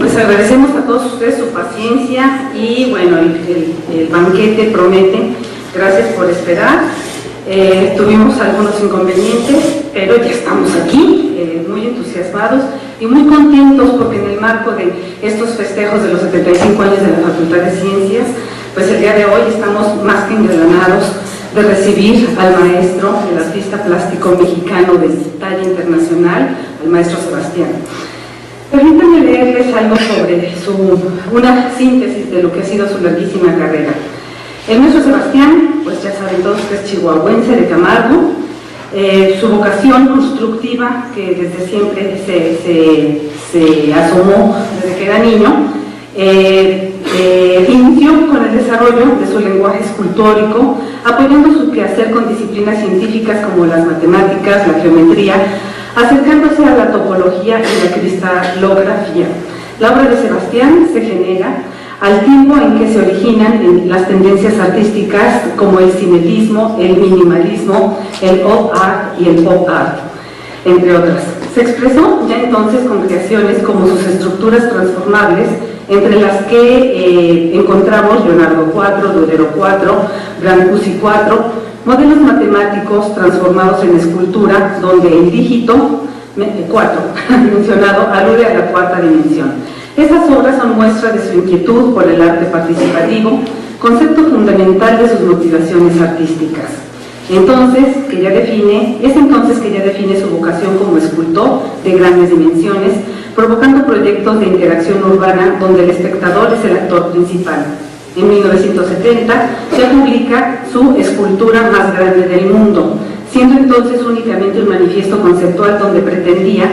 pues agradecemos a todos ustedes su paciencia y bueno, el banquete promete. Gracias por esperar. Tuvimos algunos inconvenientes, pero ya estamos aquí, muy entusiasmados y muy contentos porque en el marco de estos festejos de los 75 años de la Facultad de Ciencias, pues el día de hoy estamos más que engalanados de recibir al maestro, el artista plástico mexicano de talla internacional, al maestro Sebastián. Permítanme leerles algo sobre una síntesis de lo que ha sido su larguísima carrera. El maestro Sebastián, pues ya saben todos que es chihuahuense de Camargo. Su vocación constructiva, que desde siempre se asomó desde que era niño, inició con el desarrollo de su lenguaje escultórico, apoyando su quehacer con disciplinas científicas como las matemáticas, la geometría, acercándose a la topología y la cristalografía. La obra de Sebastián se genera al tiempo en que se originan las tendencias artísticas como el cinetismo, el minimalismo, el op art y el pop art, entre otras. Se expresó ya entonces con creaciones como sus estructuras transformables, entre las que encontramos Leonardo 4, Durero 4, Brancusi 4, modelos matemáticos transformados en escultura, donde el dígito 4 mencionado alude a la cuarta dimensión. Estas obras son muestra de su inquietud por el arte participativo, concepto fundamental de sus motivaciones artísticas. Es entonces que ya define su vocación como escultor de grandes dimensiones, provocando proyectos de interacción urbana donde el espectador es el actor principal. En 1970 se publica su escultura más grande del mundo, siendo entonces únicamente un manifiesto conceptual donde pretendía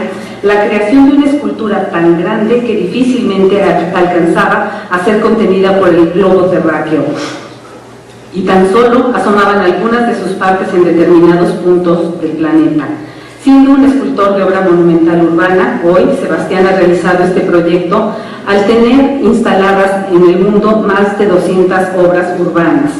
la creación de una escultura tan grande que difícilmente alcanzaba a ser contenida por el globo terráqueo, y tan solo asomaban algunas de sus partes en determinados puntos del planeta. Siendo un escultor de obra monumental urbana, hoy Sebastián ha realizado este proyecto al tener instaladas en el mundo más de 200 obras urbanas.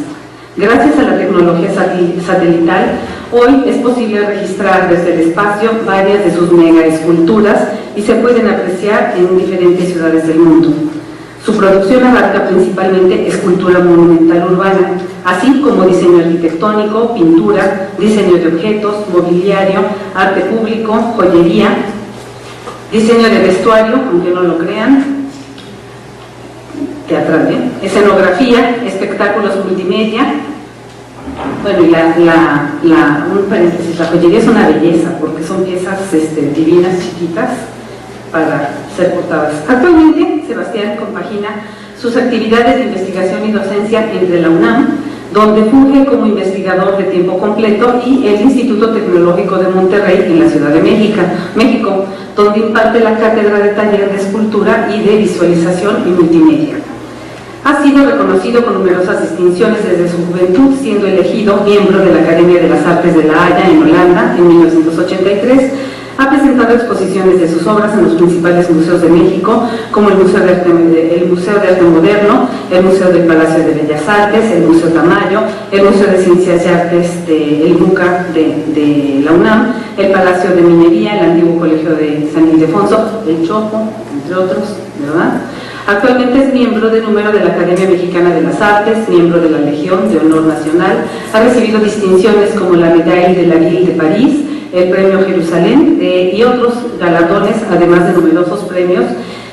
Gracias a la tecnología satelital, hoy es posible registrar desde el espacio varias de sus mega esculturas y se pueden apreciar en diferentes ciudades del mundo. Su producción abarca principalmente escultura monumental urbana, así como diseño arquitectónico, pintura, diseño de objetos, mobiliario, arte público, joyería, diseño de vestuario, aunque no lo crean, teatral, escenografía, espectáculos multimedia. Bueno, y un paréntesis, la joyería es una belleza porque son piezas divinas, chiquitas, para ser portadas. Actualmente, Sebastián compagina sus actividades de investigación y docencia entre la UNAM, donde funge como investigador de tiempo completo, y el Instituto Tecnológico de Monterrey en la Ciudad de México, donde imparte la cátedra de taller de escultura y de visualización y multimedia. Ha sido reconocido con numerosas distinciones desde su juventud, siendo elegido miembro de la Academia de las Artes de La Haya en Holanda en 1983. Ha presentado exposiciones de sus obras en los principales museos de México, como el Museo de Arte Moderno, el Museo del Palacio de Bellas Artes, el Museo Tamayo, el Museo de Ciencias y Artes el MUCA de la UNAM, el Palacio de Minería, el antiguo Colegio de San Ildefonso, el Chopo, entre otros, ¿verdad? Actualmente es miembro de número de la Academia Mexicana de las Artes, miembro de la Legión de Honor Nacional, ha recibido distinciones como la Médaille de la Ville de París, el Premio Jerusalén y otros galardones, además de numerosos premios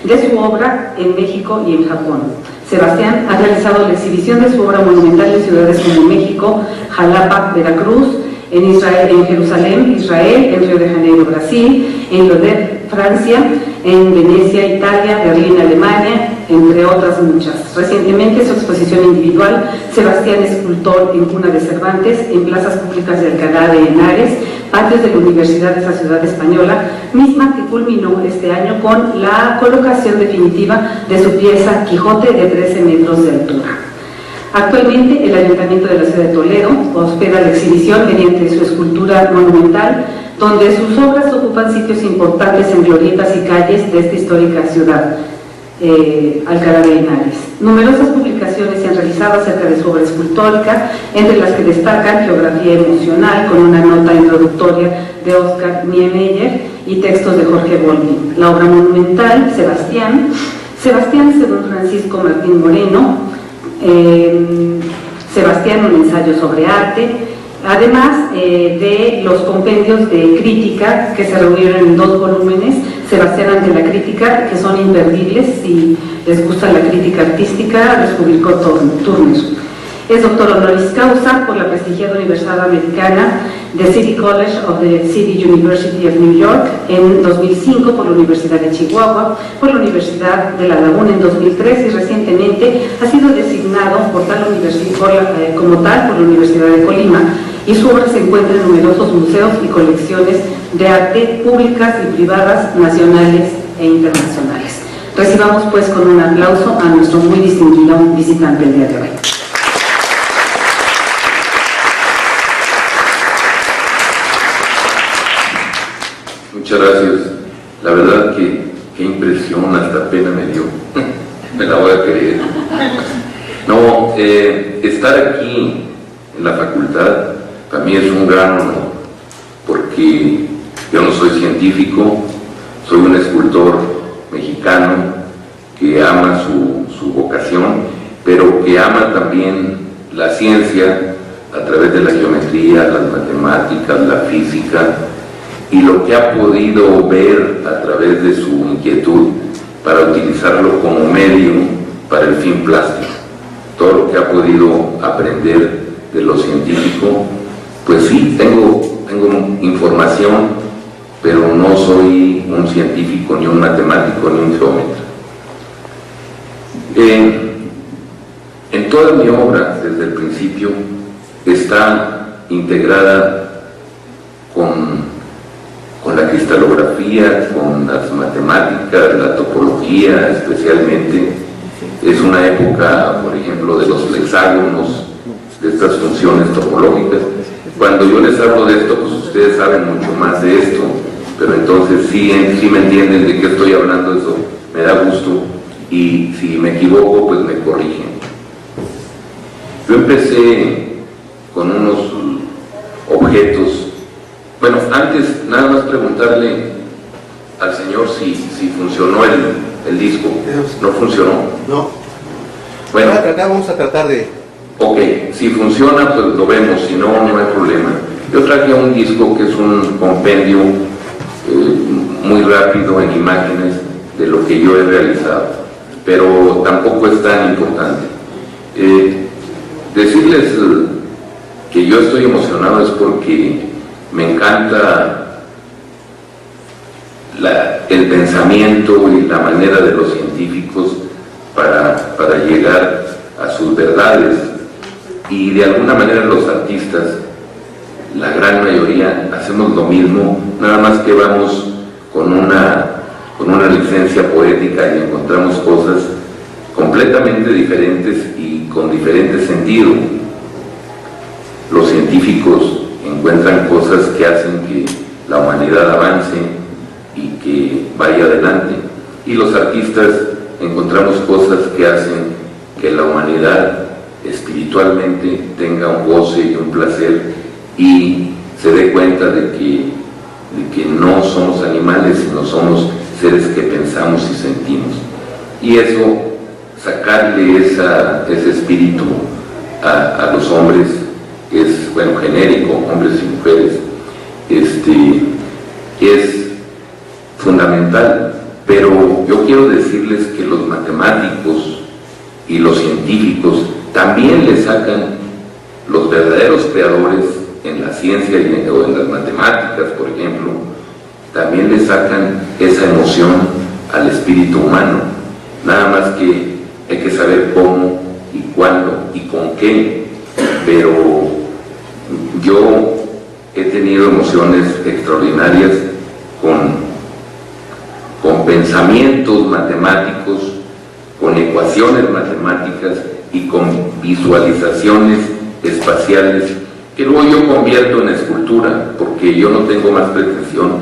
de su obra en México y en Japón. Sebastián ha realizado la exhibición de su obra monumental en ciudades como México, Jalapa, Veracruz, en Jerusalén, Israel, en Río de Janeiro, Brasil, en Lodève, Francia, en Venecia, Italia, Berlín, Alemania, entre otras muchas. Recientemente su exposición individual, Sebastián Escultor en Cuna de Cervantes, en plazas públicas de Alcalá de Henares, patios de la Universidad de esa ciudad española, misma que culminó este año con la colocación definitiva de su pieza Quijote de 13 metros de altura. Actualmente el Ayuntamiento de la Ciudad de Toledo hospeda la exhibición mediante su escultura monumental, donde sus obras ocupan sitios importantes en glorietas y calles de esta histórica ciudad, Alcalá de Henares. Numerosas publicaciones se han realizado acerca de su obra escultórica, entre las que destacan Geografía Emocional, con una nota introductoria de Oscar Niemeyer y textos de Jorge Volpi. La obra monumental, Sebastián, Sebastián, según Francisco Martín Moreno, Sebastián, un ensayo sobre arte, además de los compendios de crítica que se reunieron en 2 volúmenes, Sebastián ante la crítica, que son imperdibles si les gusta la crítica artística, los publicó Turner. Es doctor honoris causa por la prestigiada Universidad Americana de City College of the City University of New York en 2005, por la Universidad de Chihuahua, por la Universidad de La Laguna en 2003 y recientemente ha sido designado por tal universidad, como tal por la Universidad de Colima, y su obra se encuentra en numerosos museos y colecciones de arte públicas y privadas, nacionales e internacionales. Recibamos pues con un aplauso a nuestro muy distinguido visitante el día de hoy. Muchas gracias. La verdad que qué impresión, hasta pena me dio. Me la voy a creer. No, estar aquí en la facultad para mí es un gran honor, porque yo no soy científico, soy un escultor mexicano que ama su vocación, pero que ama también la ciencia a través de la geometría, las matemáticas, la física, y lo que ha podido ver a través de su inquietud para utilizarlo como medio para el fin plástico. Todo lo que ha podido aprender de lo científico, pues sí, tengo información, pero no soy un científico, ni un matemático, ni un geómetra. En toda mi obra, desde el principio, está integrada con la cristalografía, con las matemáticas, la topología especialmente. Es una época, por ejemplo, de los hexágonos, de estas funciones topológicas. Cuando yo les hablo de esto, pues ustedes saben mucho más de esto, pero entonces sí me entienden de qué estoy hablando, eso me da gusto, y si me equivoco, pues me corrigen. Yo empecé con unos objetos. Bueno, antes nada más preguntarle al señor si funcionó el disco. ¿No funcionó? No. Bueno, vamos a tratar de... Ok, si funciona, pues lo vemos, si no, no hay problema. Yo traje un disco que es un compendio muy rápido en imágenes de lo que yo he realizado, pero tampoco es tan importante. Decirles que yo estoy emocionado es porque me encanta el pensamiento y la manera de los científicos para llegar a sus verdades, y de alguna manera los artistas, la gran mayoría, hacemos lo mismo, nada más que vamos con una licencia poética y encontramos cosas completamente diferentes y con diferente sentido. Los científicos encuentran cosas que hacen que la humanidad avance y que vaya adelante, y los artistas encontramos cosas que hacen que la humanidad espiritualmente tenga un goce y un placer y se dé cuenta de que no somos animales, sino somos seres que pensamos y sentimos. Y eso, sacarle ese espíritu a los hombres, es, bueno, genérico, hombres y mujeres, es fundamental. Pero yo quiero decirles que los matemáticos y los científicos también le sacan, los verdaderos creadores en la ciencia o en las matemáticas, por ejemplo, también le sacan esa emoción al espíritu humano. Nada más que hay que saber cómo y cuándo y con qué. Pero yo he tenido emociones extraordinarias con pensamientos matemáticos, con ecuaciones matemáticas y con visualizaciones espaciales que luego yo convierto en escultura, porque yo no tengo más pretensión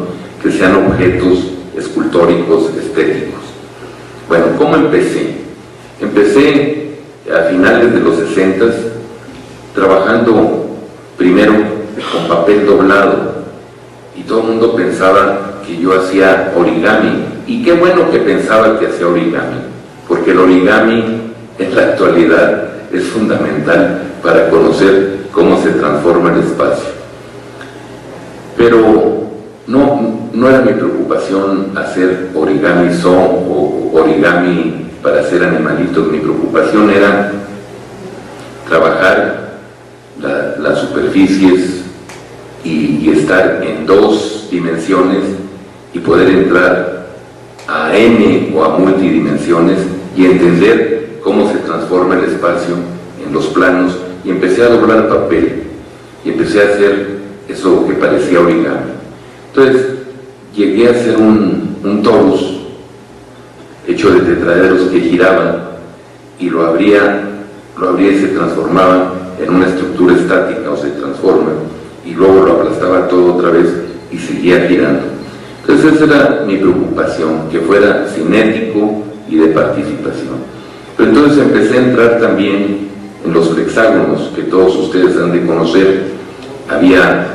que sean objetos escultóricos estéticos. Bueno, ¿cómo empecé? Empecé a finales de los 60s trabajando primero con papel doblado, y todo el mundo pensaba que yo hacía origami, y qué bueno que pensaba que hacía origami, porque el origami en la actualidad es fundamental para conocer cómo se transforma el espacio. Pero no era mi preocupación hacer origami o origami para hacer animalitos. Mi preocupación era trabajar las superficies y estar en 2 dimensiones y poder entrar a n o a multidimensiones y entender cómo se transforma el espacio en los planos. Y empecé a doblar papel y empecé a hacer eso que parecía origami. Entonces llegué a hacer un torus hecho de tetraedros que giraban, y lo abría y se transformaba en una estructura estática, o se transforma, y luego lo aplastaba todo otra vez y seguía girando. Entonces esa era mi preocupación, que fuera cinético y de participación. Pero entonces empecé a entrar también en los flexágonos, que todos ustedes han de conocer. Había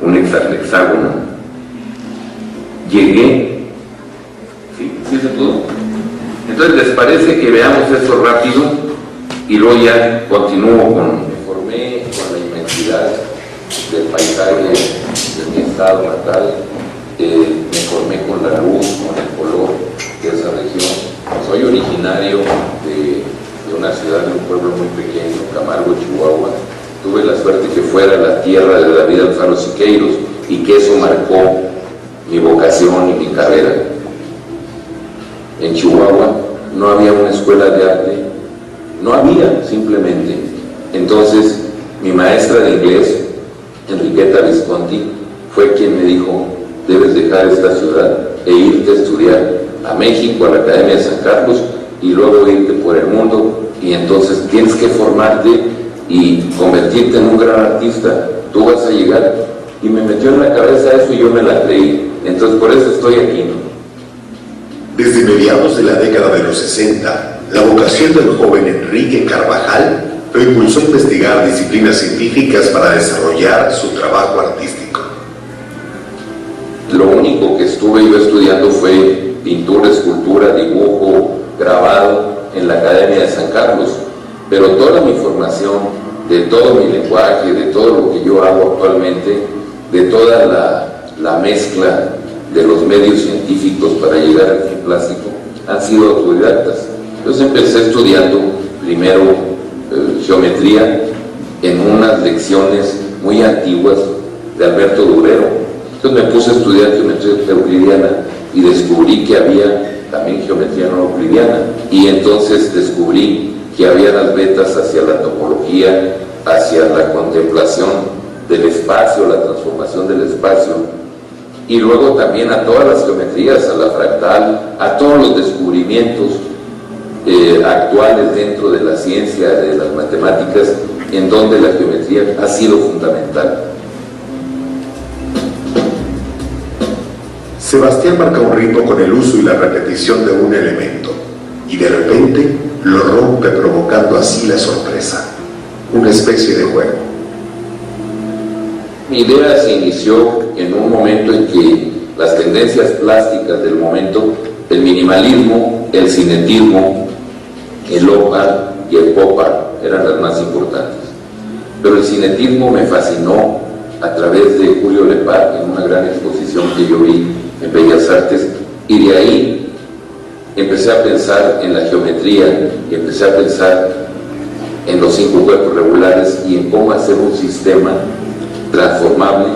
un hexaflexágono. Llegué, ¿sí se pudo? Entonces, ¿les parece que veamos eso rápido? Y luego ya continúo me formé con la inmensidad del paisaje de mi estado natal, me formé con la luz, con el color de esa región. Soy originario de una ciudad, de un pueblo muy pequeño, Camargo, Chihuahua. Tuve la suerte que fuera la tierra de David Alfaro Siqueiros y que eso marcó mi vocación y mi carrera. En Chihuahua no había una escuela de arte, no había, simplemente. Entonces mi maestra de inglés, Enriqueta Visconti, fue quien me dijo: debes dejar esta ciudad e irte a estudiar a México, a la Academia de San Carlos, y luego irte por el mundo, y entonces tienes que formarte y convertirte en un gran artista, tú vas a llegar. Y me metió en la cabeza eso y yo me la creí. Entonces por eso estoy aquí, ¿no? Desde mediados de la década de los 60, la vocación del joven Enrique Carvajal lo impulsó a investigar disciplinas científicas para desarrollar su trabajo artístico. Lo único que estuve yo estudiando fue pintura, escultura, dibujo, grabado en la Academia de San Carlos, pero toda mi formación, de todo mi lenguaje, de todo lo que yo hago actualmente, de toda la mezcla de los medios científicos para llegar al fin plástico, han sido autodidactas. Entonces empecé estudiando primero geometría en unas lecciones muy antiguas de Alberto Durero. Entonces me puse a estudiar geometría euclidiana y descubrí que había también geometría no euclidiana, y entonces descubrí que había las vetas hacia la topología, hacia la contemplación del espacio, la transformación del espacio, y luego también a todas las geometrías, a la fractal, a todos los descubrimientos actuales dentro de la ciencia, de las matemáticas, en donde la geometría ha sido fundamental. Sebastián marca un ritmo con el uso y la repetición de un elemento, y de repente lo rompe, provocando así la sorpresa, una especie de juego. Mi idea se inició en un momento en que las tendencias plásticas del momento, el minimalismo, el cinetismo, el opar y el pop-art eran las más importantes. Pero el cinetismo me fascinó a través de Julio Lepar en una gran exposición que yo vi en Bellas Artes, y de ahí empecé a pensar en la geometría y empecé a pensar en los 5 cuerpos regulares y en cómo hacer un sistema transformable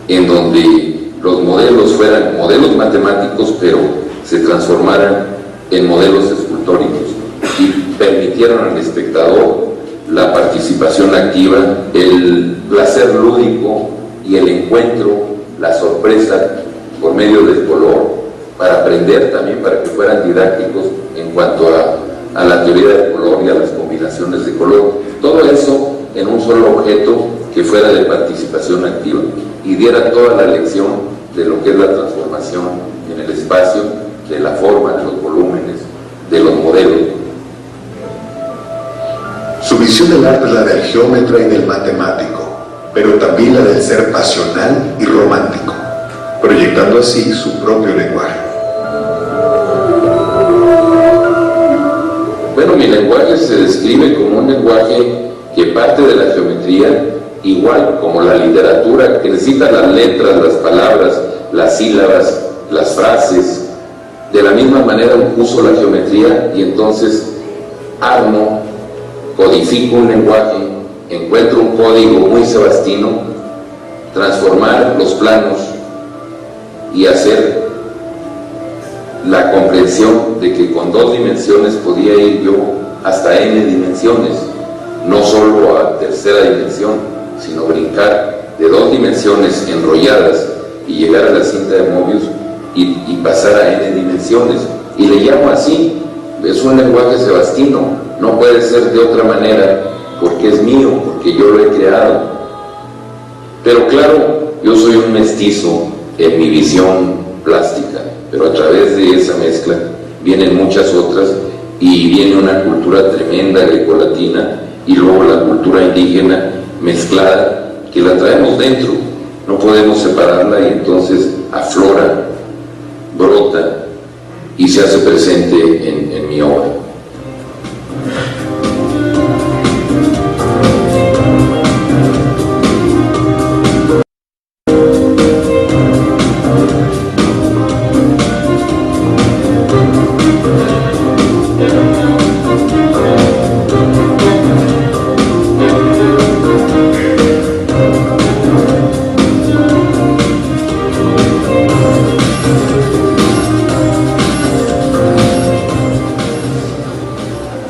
en donde los modelos fueran modelos matemáticos, pero se transformaran en modelos escultóricos y permitieran al espectador la participación activa, el placer lúdico y el encuentro, la sorpresa por medio del color, para aprender también, para que fueran didácticos en cuanto a la teoría del color y a las combinaciones de color. Todo eso en un solo objeto que fuera de participación activa y diera toda la lección de lo que es la transformación en el espacio, de la forma, de los volúmenes, de los modelos. Su visión del arte es la del geómetra y del matemático, pero también la del ser pasional y romántico, proyectando así su propio lenguaje. se describe como un lenguaje que parte de la geometría, igual como la literatura, que necesita las letras, las palabras, las sílabas, las frases. De la misma manera uso la geometría y entonces armo, codifico un lenguaje, encuentro un código muy sebastino, transformar los planos y hacer la comprensión de que con 2 dimensiones podía ir yo hasta n dimensiones, no solo a tercera dimensión, sino brincar de 2 dimensiones enrolladas y llegar a la cinta de Mobius y pasar a n dimensiones. Y le llamo así, es un lenguaje sebastino, no puede ser de otra manera, porque es mío, porque yo lo he creado. Pero claro, yo soy un mestizo en mi visión plástica, pero a través de esa mezcla vienen muchas otras y viene una cultura tremenda grecolatina y luego la cultura indígena mezclada que la traemos dentro, no podemos separarla y entonces aflora, brota y se hace presente en mi obra.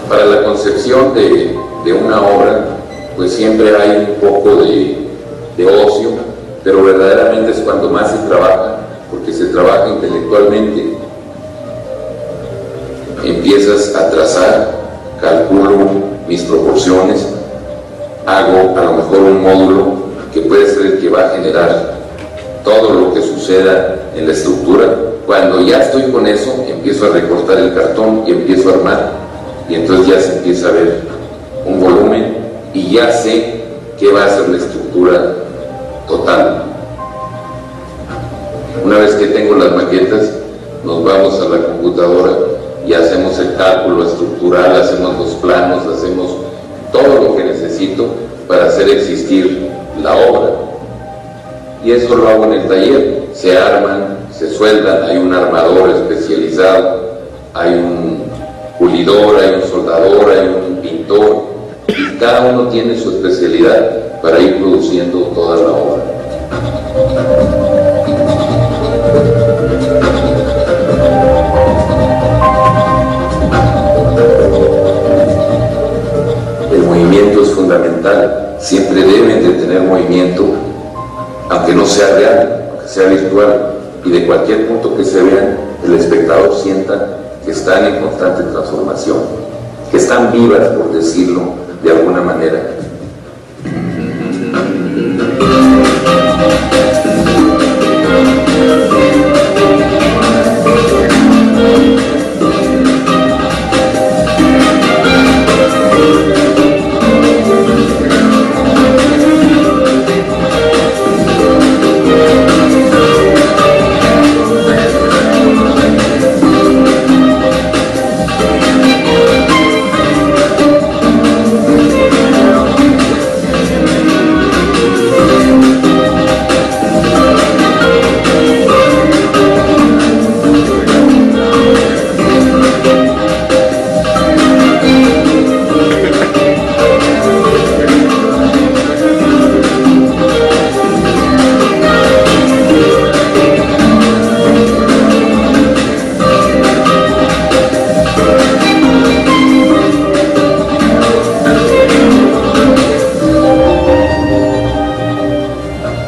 Para la concepción de una obra, pues siempre hay un poco de ocio, pero verdaderamente es cuando más se trabaja, porque se trabaja intelectualmente. Empiezas a trazar, calculo mis proporciones, hago a lo mejor un módulo que puede ser el que va a generar todo lo que suceda en la estructura. Cuando ya estoy con eso, empiezo a recortar el cartón y empiezo a armar. Y entonces ya se empieza a ver un volumen y ya sé qué va a ser la estructura total. Una vez que tengo las maquetas, nos vamos a la computadora y hacemos el cálculo estructural, hacemos los planos, hacemos todo lo que necesito para hacer existir la obra. Y eso lo hago en el taller. Se arman, se sueldan, hay un armador especializado, hay un pulidor, hay un soldador, hay un pintor, y cada uno tiene su especialidad para ir produciendo toda la obra. El movimiento es fundamental, siempre deben de tener movimiento, aunque no sea real, aunque sea virtual, y de cualquier punto que se vean, el espectador sienta que están en constante transformación, que están vivas, por decirlo de alguna manera.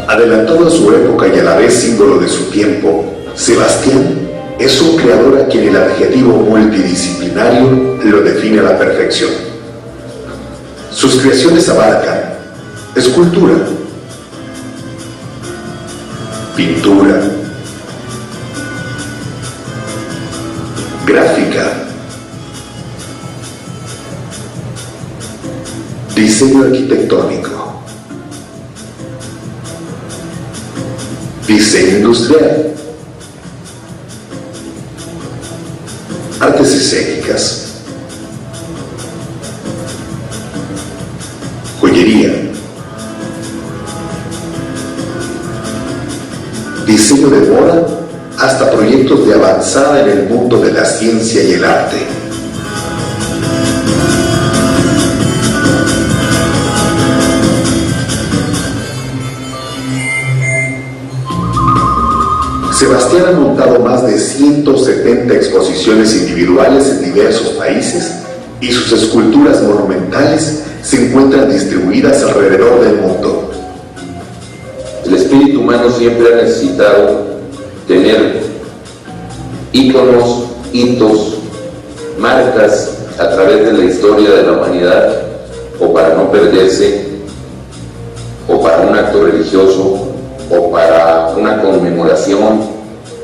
Adelantado a su época y a la vez símbolo de su tiempo, Sebastián es un creador a quien el adjetivo multidisciplinario lo define a la perfección. Sus creaciones abarcan escultura, pintura, gráfica, diseño arquitectónico, diseño industrial, artes escénicas, moda hasta proyectos de avanzada en el mundo de la ciencia y el arte. Sebastián ha montado más de 170 exposiciones individuales en diversos países y sus esculturas monumentales se encuentran distribuidas alrededor del mundo. El espíritu humano siempre ha necesitado tener íconos, hitos, marcas a través de la historia de la humanidad, o para no perderse, o para un acto religioso, o para una conmemoración,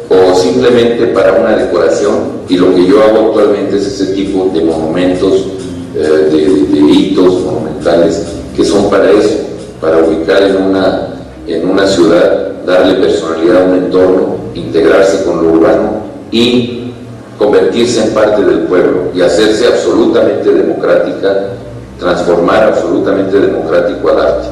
o simplemente para una decoración. Y lo que yo hago actualmente es ese tipo de monumentos, de hitos monumentales que son para eso, para ubicar en una ciudad, darle personalidad a un entorno, integrarse con lo urbano y convertirse en parte del pueblo y hacerse absolutamente democrática, transformar absolutamente democrático al arte.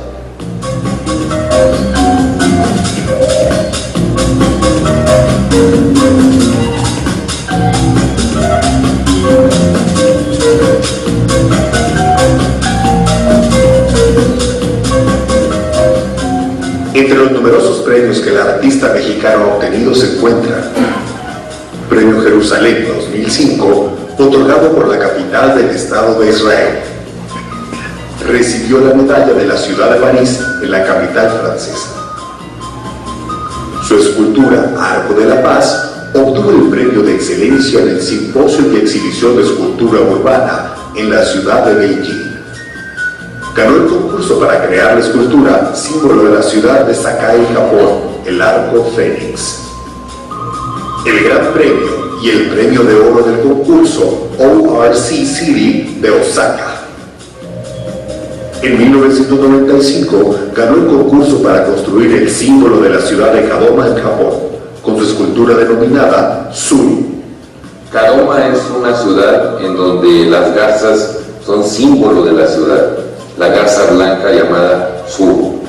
Entre los numerosos premios que el artista mexicano ha obtenido se encuentra Premio Jerusalén 2005, otorgado por la capital del Estado de Israel. Recibió la medalla de la ciudad de París en la capital francesa. Su escultura Arco de la Paz obtuvo el premio de excelencia en el Simposio y Exhibición de Escultura Urbana en la ciudad de Beijing. Ganó el concurso para crear la escultura símbolo de la ciudad de Sakai, Japón, el Arco Fénix. El Gran Premio y el Premio de Oro del concurso ORC City de Osaka. En 1995 ganó el concurso para construir el símbolo de la ciudad de Kadoma en Japón, con su escultura denominada Tsuru. Kadoma es una ciudad en donde las garzas son símbolo de la ciudad, la garza blanca llamada Tsuru.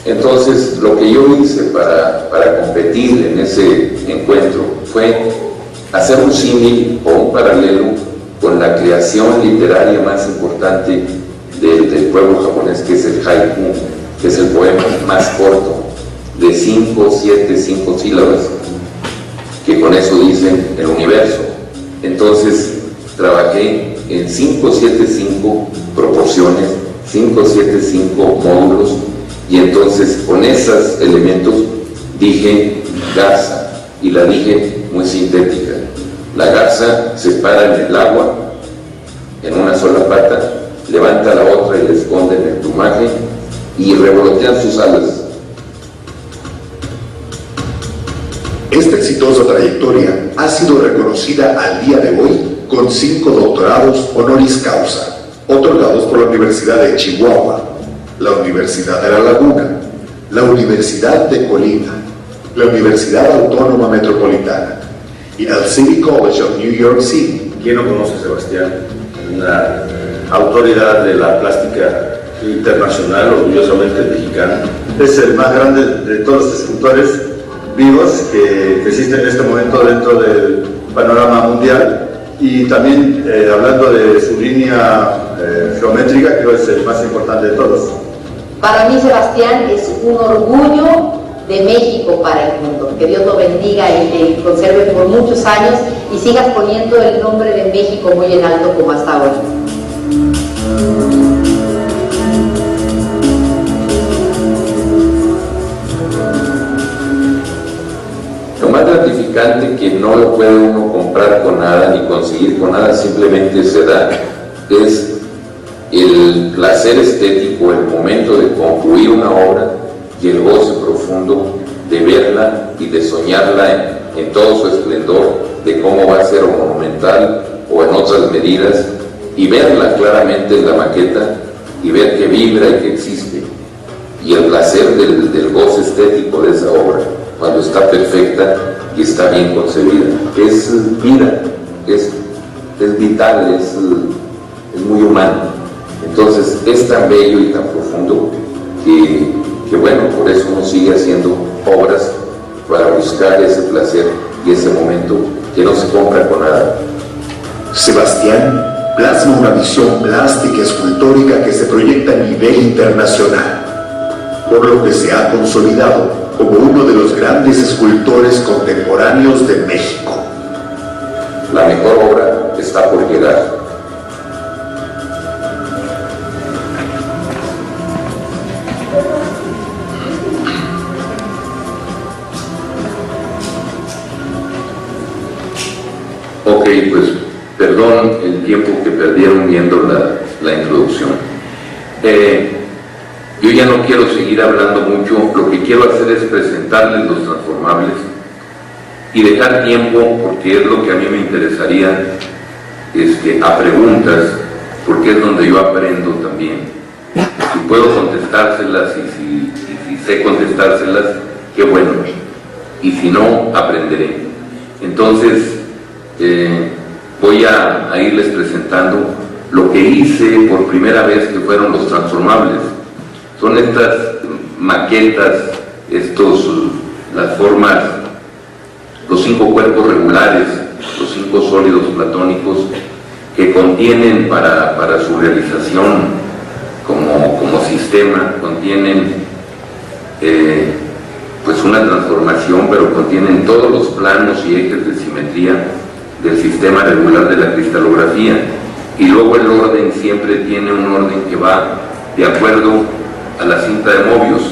Entonces, lo que yo hice para competir en ese encuentro fue hacer un símil o un paralelo con la creación literaria más importante del pueblo japonés, que es el haiku, que es el poema más corto, de 5, 7, 5 sílabas, que con eso dicen el universo. Entonces, trabajé en 5, 7, 5 proporciones, 5, 7, 5 módulos, y entonces con esos elementos dije garza, y la dije muy sintética. La garza se para en el agua, en una sola pata, levanta la otra y la esconde en el plumaje y revolotean sus alas. Esta exitosa trayectoria ha sido reconocida al día de hoy con 5 doctorados honoris causa, otorgados por la Universidad de Chihuahua, la Universidad de La Laguna, la Universidad de Colima, la Universidad Autónoma Metropolitana y el City College of New York City. ¿Quién no conoce a Sebastián? Una autoridad de la plástica internacional, orgullosamente mexicana. Es el más grande de todos los escultores vivos que existen en este momento dentro del panorama mundial, y también hablando de su línea geométrica, creo que es el más importante de todos. Para mí, Sebastián es un orgullo de México para el mundo. Que Dios lo bendiga y te conserve por muchos años y sigas poniendo el nombre de México muy en alto como hasta ahora. Lo más gratificante, que no lo puede uno comprar con nada ni conseguir con nada, simplemente se da, es el placer estético, el momento de concluir una obra y el goce profundo de verla y de soñarla en todo su esplendor, de cómo va a ser o monumental o en otras medidas, y verla claramente en la maqueta y ver que vibra y que existe, y el placer del goce estético de esa obra cuando está perfecta y está bien concebida. Es vida, es vital, es muy humano. Entonces es tan bello y tan profundo que bueno, por eso uno sigue haciendo obras para buscar ese placer y ese momento que no se compra con nada. Sebastián plasma una visión plástica escultórica que se proyecta a nivel internacional, por lo que se ha consolidado como uno de los grandes escultores contemporáneos de México. La mejor obra está por llegar. Ok, pues perdón el tiempo que perdieron viendo la introducción. Yo ya no quiero seguir hablando mucho, lo que quiero hacer es presentarles los transformables y dejar tiempo, porque es lo que a mí me interesaría, a preguntas, porque es donde yo aprendo también. Si puedo contestárselas y si sé contestárselas, qué bueno, y si no, aprenderé. Entonces, voy a irles presentando lo que hice por primera vez, que fueron los transformables. Son estas maquetas, las formas, los 5 cuerpos regulares, los 5 sólidos platónicos que contienen para su realización como sistema, contienen pues una transformación, pero contienen todos los planos y ejes de simetría del sistema regular de la cristalografía, y luego el orden siempre tiene un orden que va de acuerdo a la cinta de Mobius,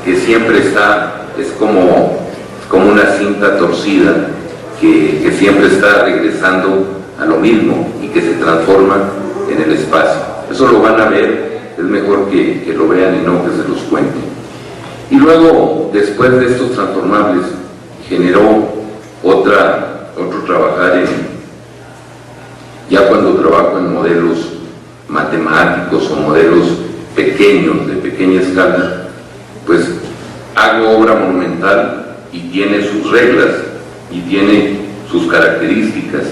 que siempre es como una cinta torcida que siempre está regresando a lo mismo y que se transforma en el espacio. Eso lo van a ver, es mejor que lo vean y no que se los cuente. Y luego, después de estos transformables, generó otro trabajar ya cuando trabajo en modelos matemáticos o modelos pequeños, de pequeña escala, pues hago obra monumental y tiene sus reglas y tiene sus características.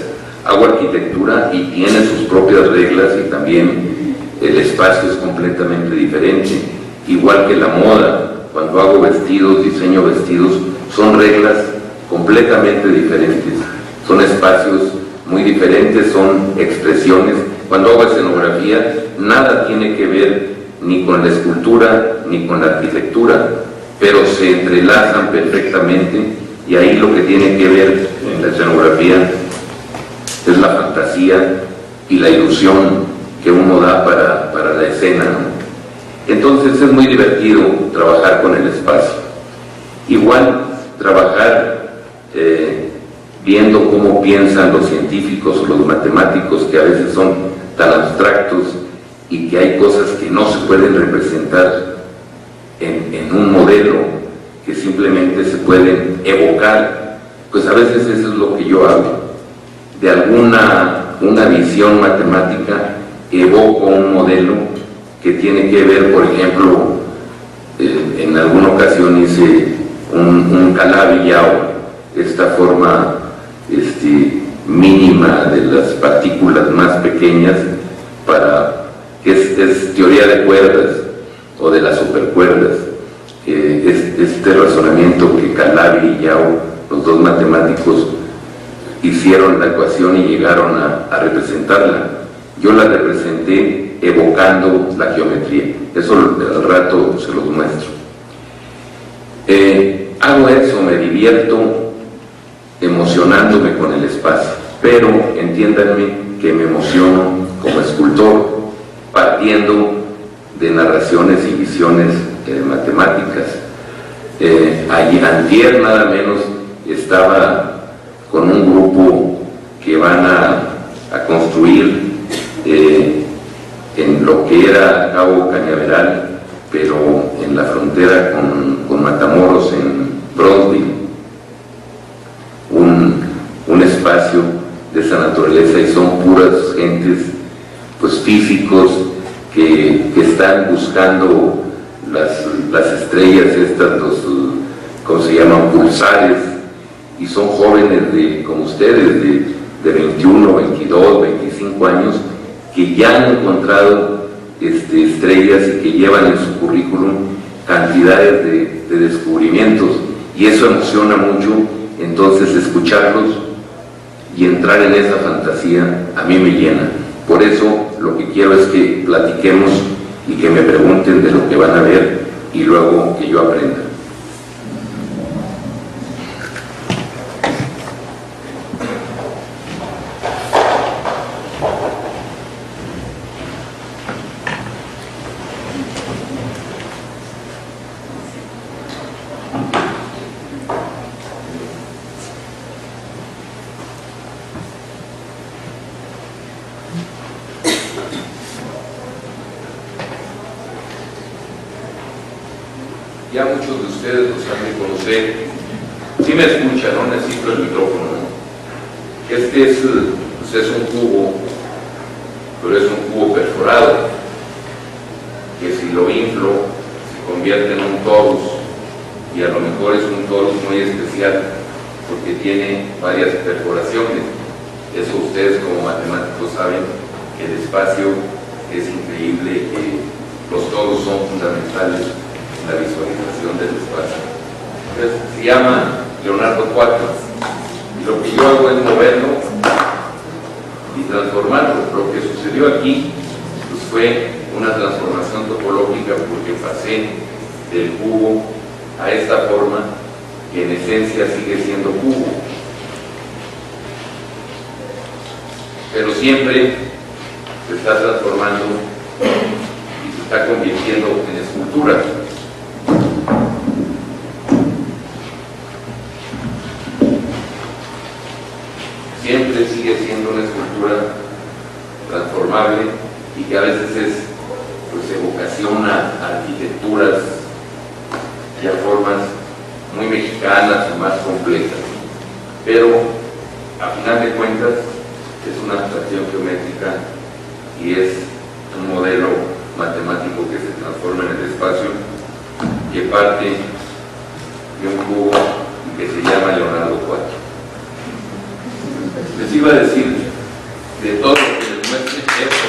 Hago arquitectura y tiene sus propias reglas, y también el espacio es completamente diferente, igual que la moda. Cuando hago vestidos, diseño vestidos, son reglas completamente diferentes, son espacios muy diferentes, son expresiones. Cuando hago escenografía, nada tiene que ver ni con la escultura ni con la arquitectura, pero se entrelazan perfectamente, y ahí lo que tiene que ver en la escenografía es la fantasía y la ilusión que uno da para la escena, ¿no? Entonces es muy divertido trabajar con el espacio. Igual trabajar viendo cómo piensan los científicos o los matemáticos, que a veces son tan abstractos y que hay cosas que no se pueden representar en un modelo, que simplemente se pueden evocar. Pues a veces eso es lo que yo hago. De una visión matemática evoco un modelo que tiene que ver, por ejemplo, en alguna ocasión hice un Calabi-Yau, esta forma mínima de las partículas más pequeñas, que es teoría de cuerdas o de las supercuerdas. Este razonamiento que Calabi y Yau, los dos matemáticos, hicieron la ecuación y llegaron a representarla. Yo la representé evocando la geometría. Eso al rato se los muestro. Hago eso, me divierto emocionándome con el espacio, pero entiéndanme que me emociono como escultor partiendo de narraciones y visiones matemáticas. Antier nada menos estaba con un grupo que van a construir en lo que era Cabo Cañaveral, pero en la frontera con Matamoros, en Bronzeville, un espacio de esa naturaleza, y son puras gentes, pues físicos que están buscando las estrellas estas, ¿cómo se llaman? Pulsares, y son jóvenes como ustedes, de 21, 22, 25 años, que ya han encontrado estrellas y que llevan en su currículum cantidades de descubrimientos, y eso emociona mucho. Entonces escucharlos y entrar en esa fantasía a mí me llena. Por eso lo que quiero es que platiquemos y que me pregunten de lo que van a ver y luego que yo aprenda. Ya muchos de ustedes los han de conocer. Si me escuchan, no necesito el micrófono, ¿no? Este es un cubo, pero es un cubo perforado, que si lo inflo se convierte en un torus, y a lo mejor es un torus muy especial porque tiene varias perforaciones. Eso ustedes como matemáticos saben, que el espacio es increíble, que los torus son fundamentales en la visualización del espacio. Entonces, se llama Leonardo 4, y lo que yo hago es moverlo y transformarlo. Lo que sucedió aquí pues, fue una transformación topológica, porque pasé del cubo a esta forma, que en esencia sigue siendo cubo, pero siempre se está transformando y se está convirtiendo en escultura. Siempre sigue siendo una escultura transformable y que a veces pues, evocación a arquitecturas y a formas muy mexicanas o más complejas, pero a final de cuentas es una abstracción geométrica y es un modelo matemático que se transforma en el espacio, que parte de un cubo que se llama Leonardo 4. Les iba a decir de todo lo que les muestre esto.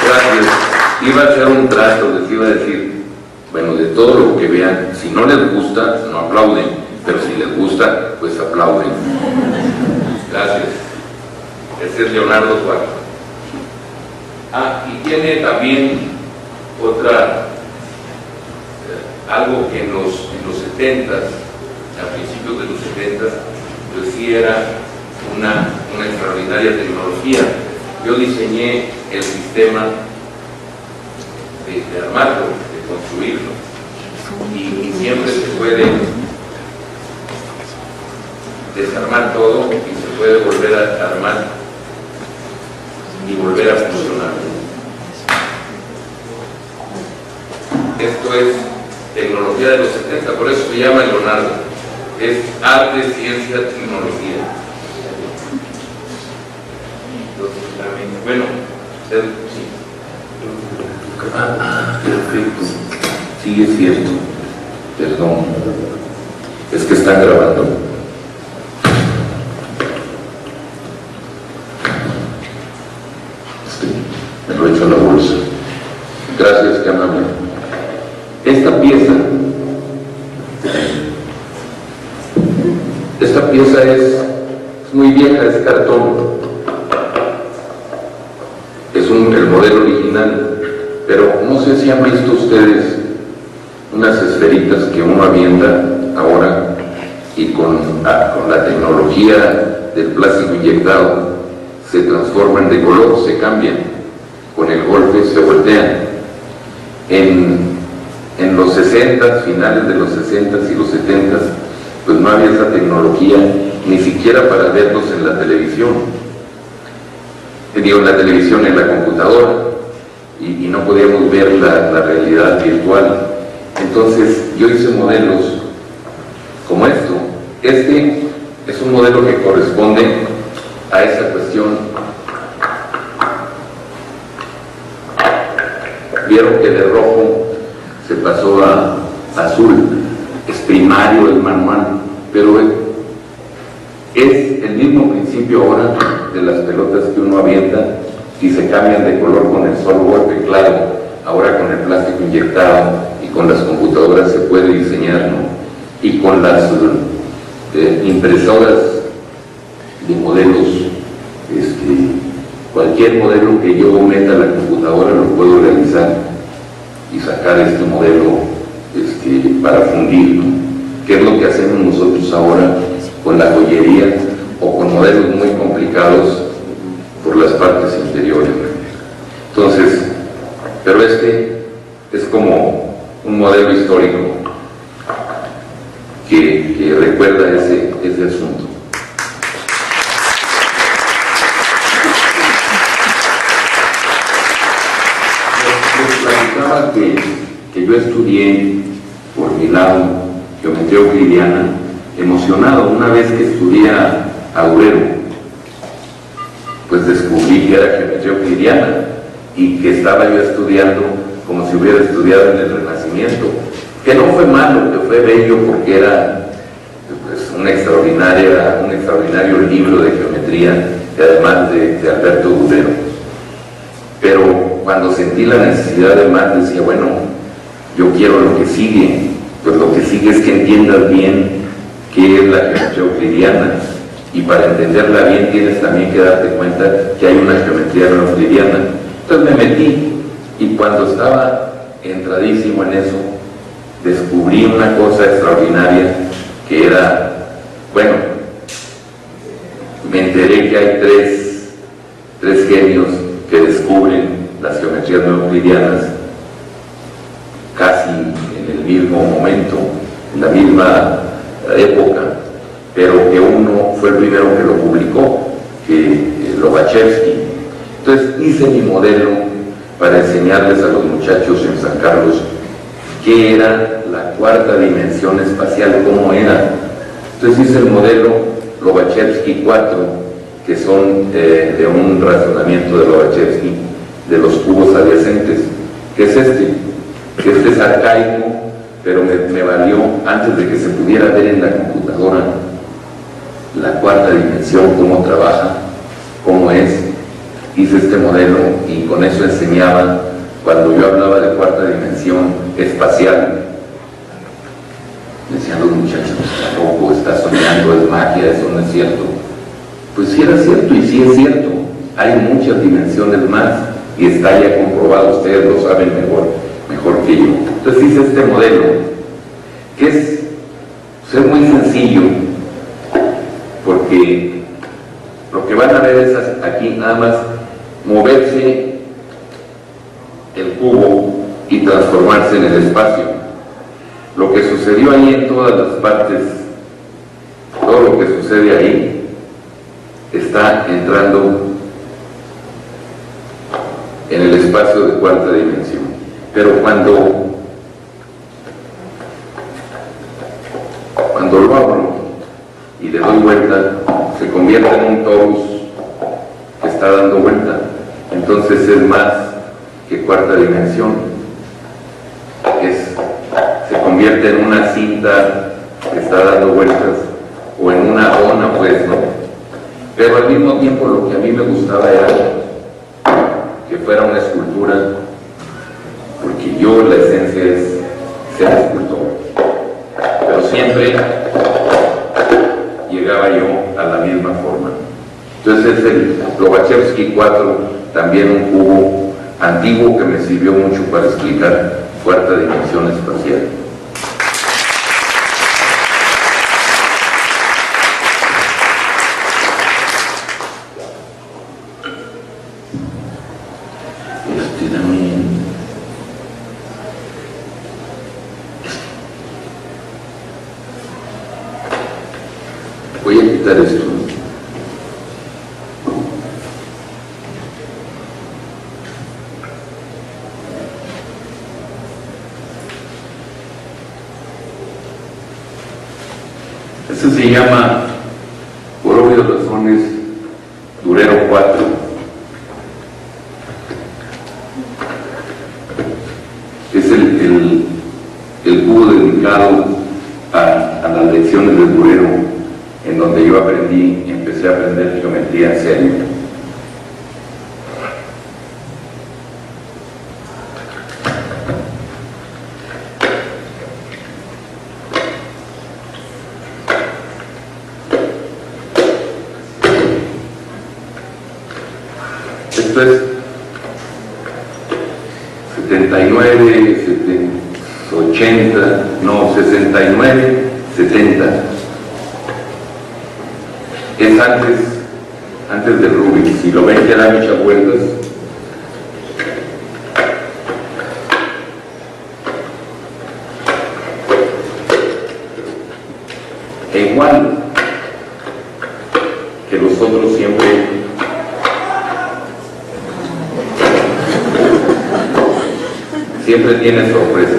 Gracias. Iba a hacer un trato, les iba a decir, bueno, de todo lo que vean, si no les gusta, no aplauden, pero si les gusta, pues aplauden. Gracias. Este es Leonardo 4. Y tiene también algo que en los 70s, a principios de los 70s, pues sí era una extraordinaria tecnología. Yo diseñé el sistema de armarlo, de construirlo, y siempre se puede desarmar todo y se puede volver a armar y volver a funcionar. Esto es tecnología de los 70, por eso se llama Leonardo. Es arte, ciencia, tecnología. Bueno, sí. Perfecto. Sí, es cierto. Perdón. Es que están grabando. Me lo he hecho en la bolsa. Gracias, qué amable. Esta pieza es muy vieja, es cartón. Es el modelo original, pero no sé si han visto ustedes unas esferitas que uno avienta ahora y con la tecnología del plástico inyectado se transforman de color, se cambian, con el golpe se voltean. En los 60, finales de los 60 y los 70, pues no había esa tecnología, ni siquiera para verlos en la televisión. En la televisión, en la computadora, y no podíamos ver la realidad virtual. Entonces yo hice modelos como esto. Este es un modelo que corresponde a esa cuestión. Vieron que de rojo se pasó a azul, es primario el manual, pero es el mismo principio ahora de las pelotas que uno avienta y se cambian de color con el solo golpe. Claro, ahora con el plástico inyectado y con las computadoras se puede diseñar, ¿no? Y con las impresoras de modelos, cualquier modelo que yo meta a la computadora lo puedo realizar y sacar este modelo para fundir, ¿no? ¿Qué es lo que hacemos nosotros ahora con la joyería o con modelos muy complicados por las partes interiores? Entonces, pero es como un modelo histórico que recuerda ese asunto. Les platicaba que yo estudié por mi lado geometría euclidiana, emocionado. Una vez que estudié a Durero, pues descubrí que era geometría euclidiana y que estaba yo estudiando como si hubiera estudiado en el Renacimiento, que no fue malo, que fue bello porque era pues, un extraordinario libro de geometría, además de Alberto Durero. Pero cuando sentí la necesidad de más, decía, bueno, yo quiero lo que sigue. Pues lo que sigue es que entiendas bien qué es la geometría euclidiana, y para entenderla bien tienes también que darte cuenta que hay una geometría no euclidiana. Entonces me metí, y cuando estaba entradísimo en eso, descubrí una cosa extraordinaria que era, bueno, me enteré que hay tres genios que descubren las geometrías no euclidianas casi en el mismo momento, en la misma época, pero que uno fue el primero que lo publicó, que Lobachevsky. Entonces hice mi modelo para enseñarles a los muchachos en San Carlos qué era la cuarta dimensión espacial, cómo era. Entonces hice el modelo Lobachevsky 4, que son de un razonamiento de Lobachevsky de los cubos adyacentes, que es que es arcaico, pero me valió, antes de que se pudiera ver en la computadora la cuarta dimensión, cómo trabaja, cómo es. Hice este modelo y con eso enseñaba, cuando yo hablaba de cuarta dimensión espacial, decían los muchachos, está loco, está soñando, es magia, eso no es cierto. Pues sí era cierto, y sí es cierto, hay muchas dimensiones más, y está ya comprobado, ustedes lo saben mejor que yo. Entonces hice este modelo, que es muy sencillo, porque lo que van a ver es aquí nada más moverse el cubo y transformarse en el espacio. Lo que sucedió ahí en todas las partes, todo lo que sucede ahí, está entrando en el espacio de cuarta dimensión. Pero cuando lo abro y le doy vuelta, se convierte en un torus que está dando vuelta. Entonces es más que cuarta dimensión. Se convierte en una cinta que está dando vueltas, o en una dona, pues, ¿no? Pero al mismo tiempo lo que a mí me gustaba era que fuera una escultura, porque yo la esencia es ser escultor, pero siempre llegaba yo a la misma forma. Entonces es el Lobachevsky 4, también un cubo antiguo que me sirvió mucho para explicar cuarta dimensión espacial. Voy a quitar esto. Este se llama, por obvias razones, Durero 4. Es el cubo dedicado a las lecciones de Durero, en donde yo empecé a aprender geometría en serio. Esto es 79, 80, no, 69, 70. Es antes del Rubik. Si lo ven, ya da muchas vueltas. E igual que los otros, siempre tiene sorpresa.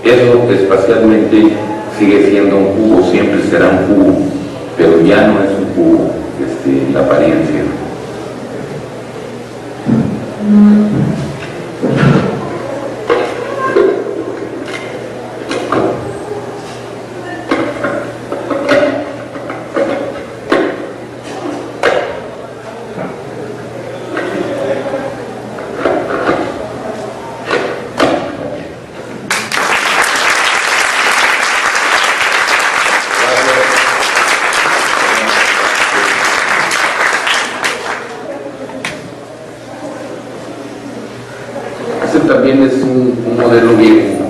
Eso espacialmente sigue siendo un cubo, siempre será un cubo, pero ya no es un cubo, la apariencia. También es un modelo viejo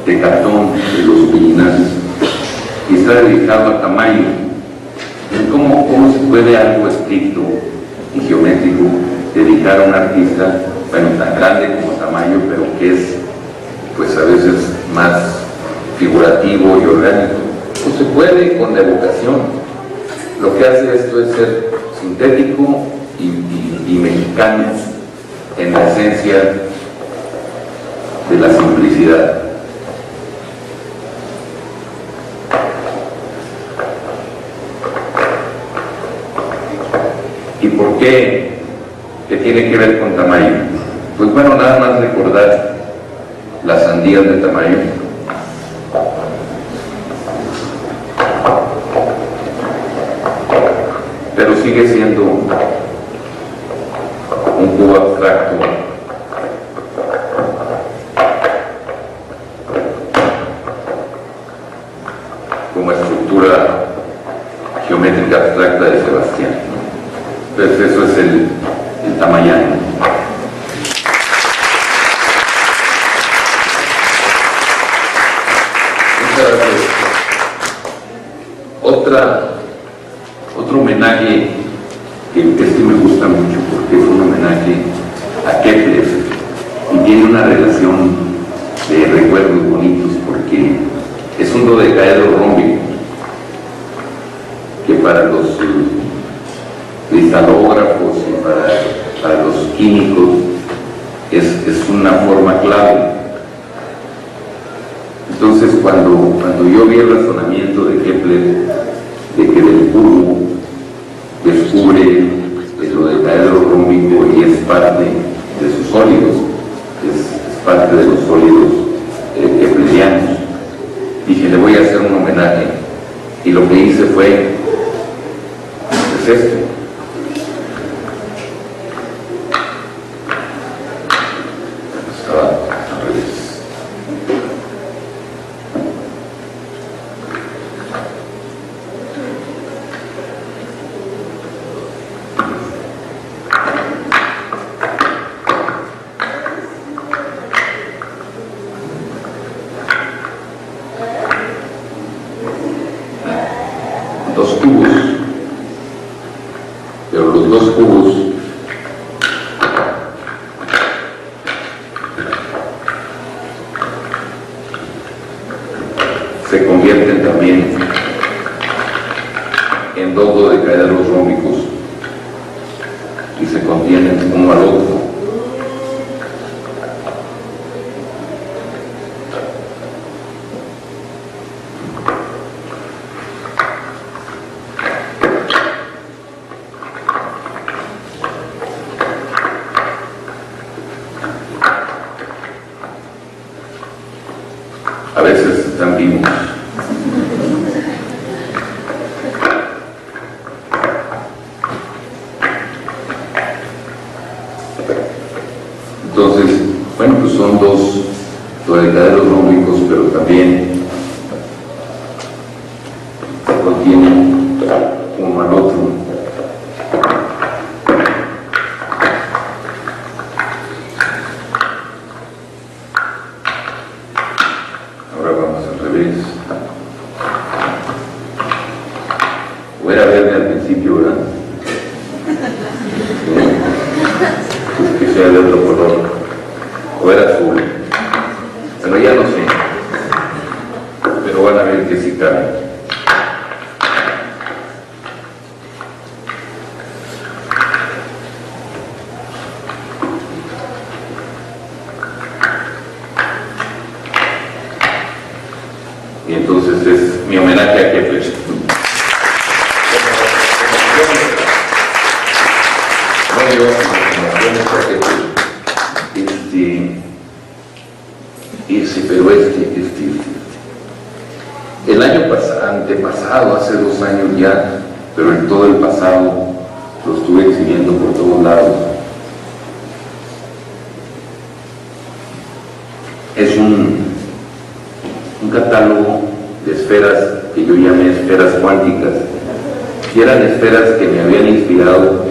de cartón de los Pilinazis y está dedicado a tamaño. ¿Cómo se puede algo estricto y geométrico dedicar a un artista, bueno, tan grande como Tamayo, pero que es pues a veces más figurativo y orgánico? Pues se puede con la evocación. Lo que hace esto es ser sintético y mexicano en la esencia de la simplicidad. ¿Y por qué? ¿Qué tiene que ver con Tamayo? Pues bueno, nada más recordar las sandías de Tamayo. Pero sigue siendo un cubo abstracto como estructura geométrica abstracta de Sebastián. Entonces eso es el tamayano. Muchas gracias. Otro homenaje que me gusta mucho porque es un homenaje a Kepler y tiene una relación de recuerdos bonitos porque es un dodecaedro rómbico que para los cristalógrafos y para los químicos es una forma clave. Entonces cuando yo vi el razonamiento de Kepler de que del cubo descubre el dodecaedro rómbico y es parte de sus sólidos, es parte de los sólidos keplerianos, dije, le voy a hacer un homenaje, y lo que hice fue esto. Estaba al revés. Dos cubos, pero los dos cubos se convierten también en dos dodecaedros rómbicos y se contienen uno al otro. A veces están vivos. Entonces, Bueno, pues son dos dodecaedros rómbicos, pero también contienen uno al otro. Ahora vamos al revés. O era verde al principio, ¿verdad? Pues que sea de otro color. O era azul. Pero ya no sé. Pero van a ver que sí cabe. Y entonces es mi homenaje a Kepler. El año antepasado, hace 2 años ya, pero en todo el pasado lo estuve exhibiendo por todos lados. Es un catálogo de esferas que yo llamé esferas cuánticas, y eran esferas que me habían inspirado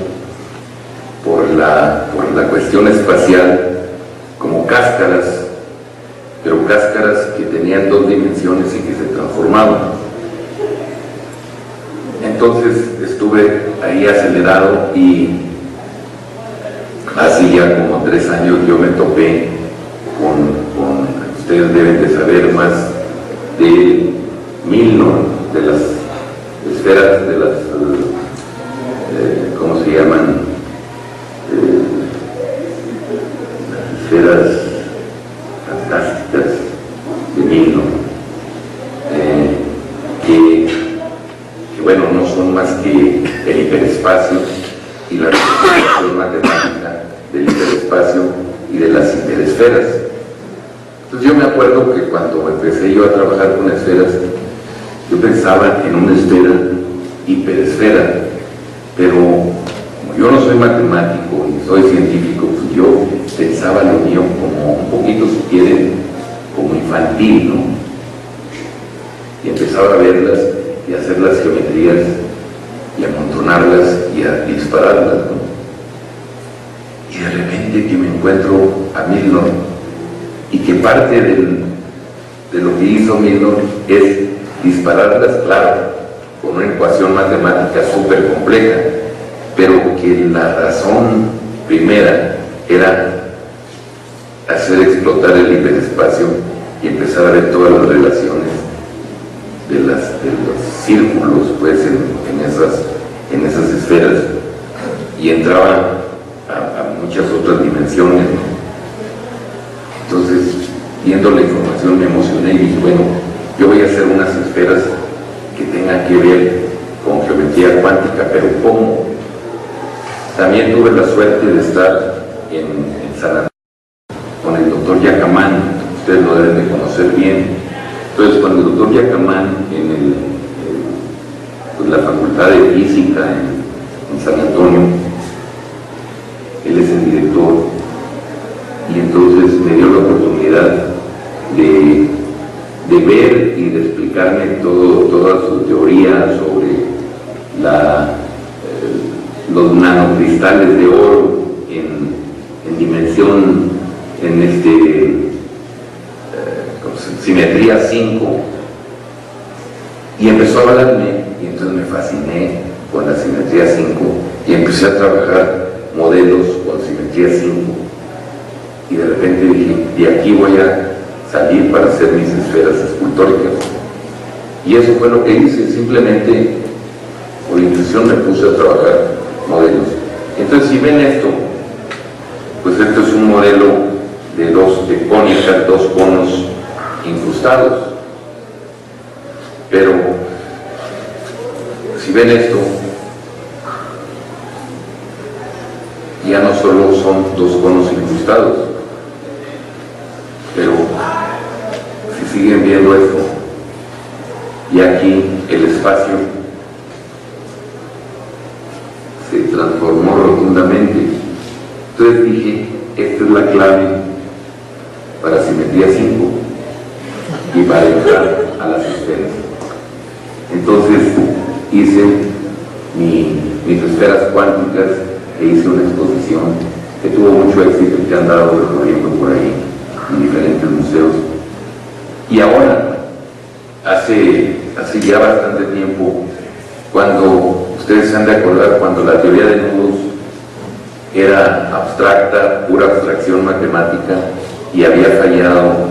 por la cuestión espacial, como cáscaras, pero cáscaras que tenían 2 dimensiones y que se transformaban. Entonces estuve ahí acelerado y hace ya como 3 años yo me topé con ustedes deben de saber más de Milnor, de las esferas, de las, ¿cómo se llaman? Las esferas fantásticas de Milnor, que bueno, no son más que el hiperespacio y la representación matemática del hiperespacio y de las interesferas. Entonces yo me acuerdo que cuando empecé yo a trabajar con esferas, yo pensaba en una esfera hiperesfera, pero como yo no soy matemático y soy científico, pues yo pensaba lo mío como un poquito, si quieren, como infantil, ¿no? Y empezaba a verlas y a hacer las geometrías y a amontonarlas y a dispararlas, ¿no? Y de repente que me encuentro a Milnor, y que parte de lo que hizo Milnor es dispararlas, claro, con una ecuación matemática súper compleja, pero que la razón primera era hacer explotar el hiperespacio y empezar a ver todas las relaciones de los círculos, pues, en esas esferas, y entraba a muchas otras dimensiones, ¿no? Entonces, viendo la información me emocioné y dije, bueno, yo voy a hacer unas esferas que tengan que ver con geometría cuántica, pero ¿cómo? También tuve la suerte de estar en San Antonio con el doctor Yacamán, ustedes lo deben de conocer bien. Entonces, con el doctor Yacamán en pues, la Facultad de Física en San Antonio, él es el director, y entonces me dio la oportunidad de ver y de explicarme toda su teoría sobre los nanocristales de oro en dimensión, en simetría 5, y empezó a hablarme, y entonces me fasciné con la simetría 5 y empecé a trabajar modelos con simetría 5. Y de repente dije, de aquí voy a salir para hacer mis esferas escultóricas. Y eso fue lo que hice, simplemente por intuición me puse a trabajar modelos. Entonces, si ven esto, pues esto es un modelo de cónicas, 2 conos incrustados. Pero, si ven esto, ya no solo son 2 conos incrustados, pero si siguen viendo esto, y aquí el espacio se transformó rotundamente. Entonces dije, esta es la clave para simetría 5 y para entrar a las esferas. Entonces hice mis esferas cuánticas e hice una exposición que tuvo mucho éxito y que han dado recorriendo por ahí en diferentes museos. Y ahora, hace ya bastante tiempo, cuando ustedes se han de acordar, cuando la teoría de nudos era abstracta, pura abstracción matemática, y había fallado,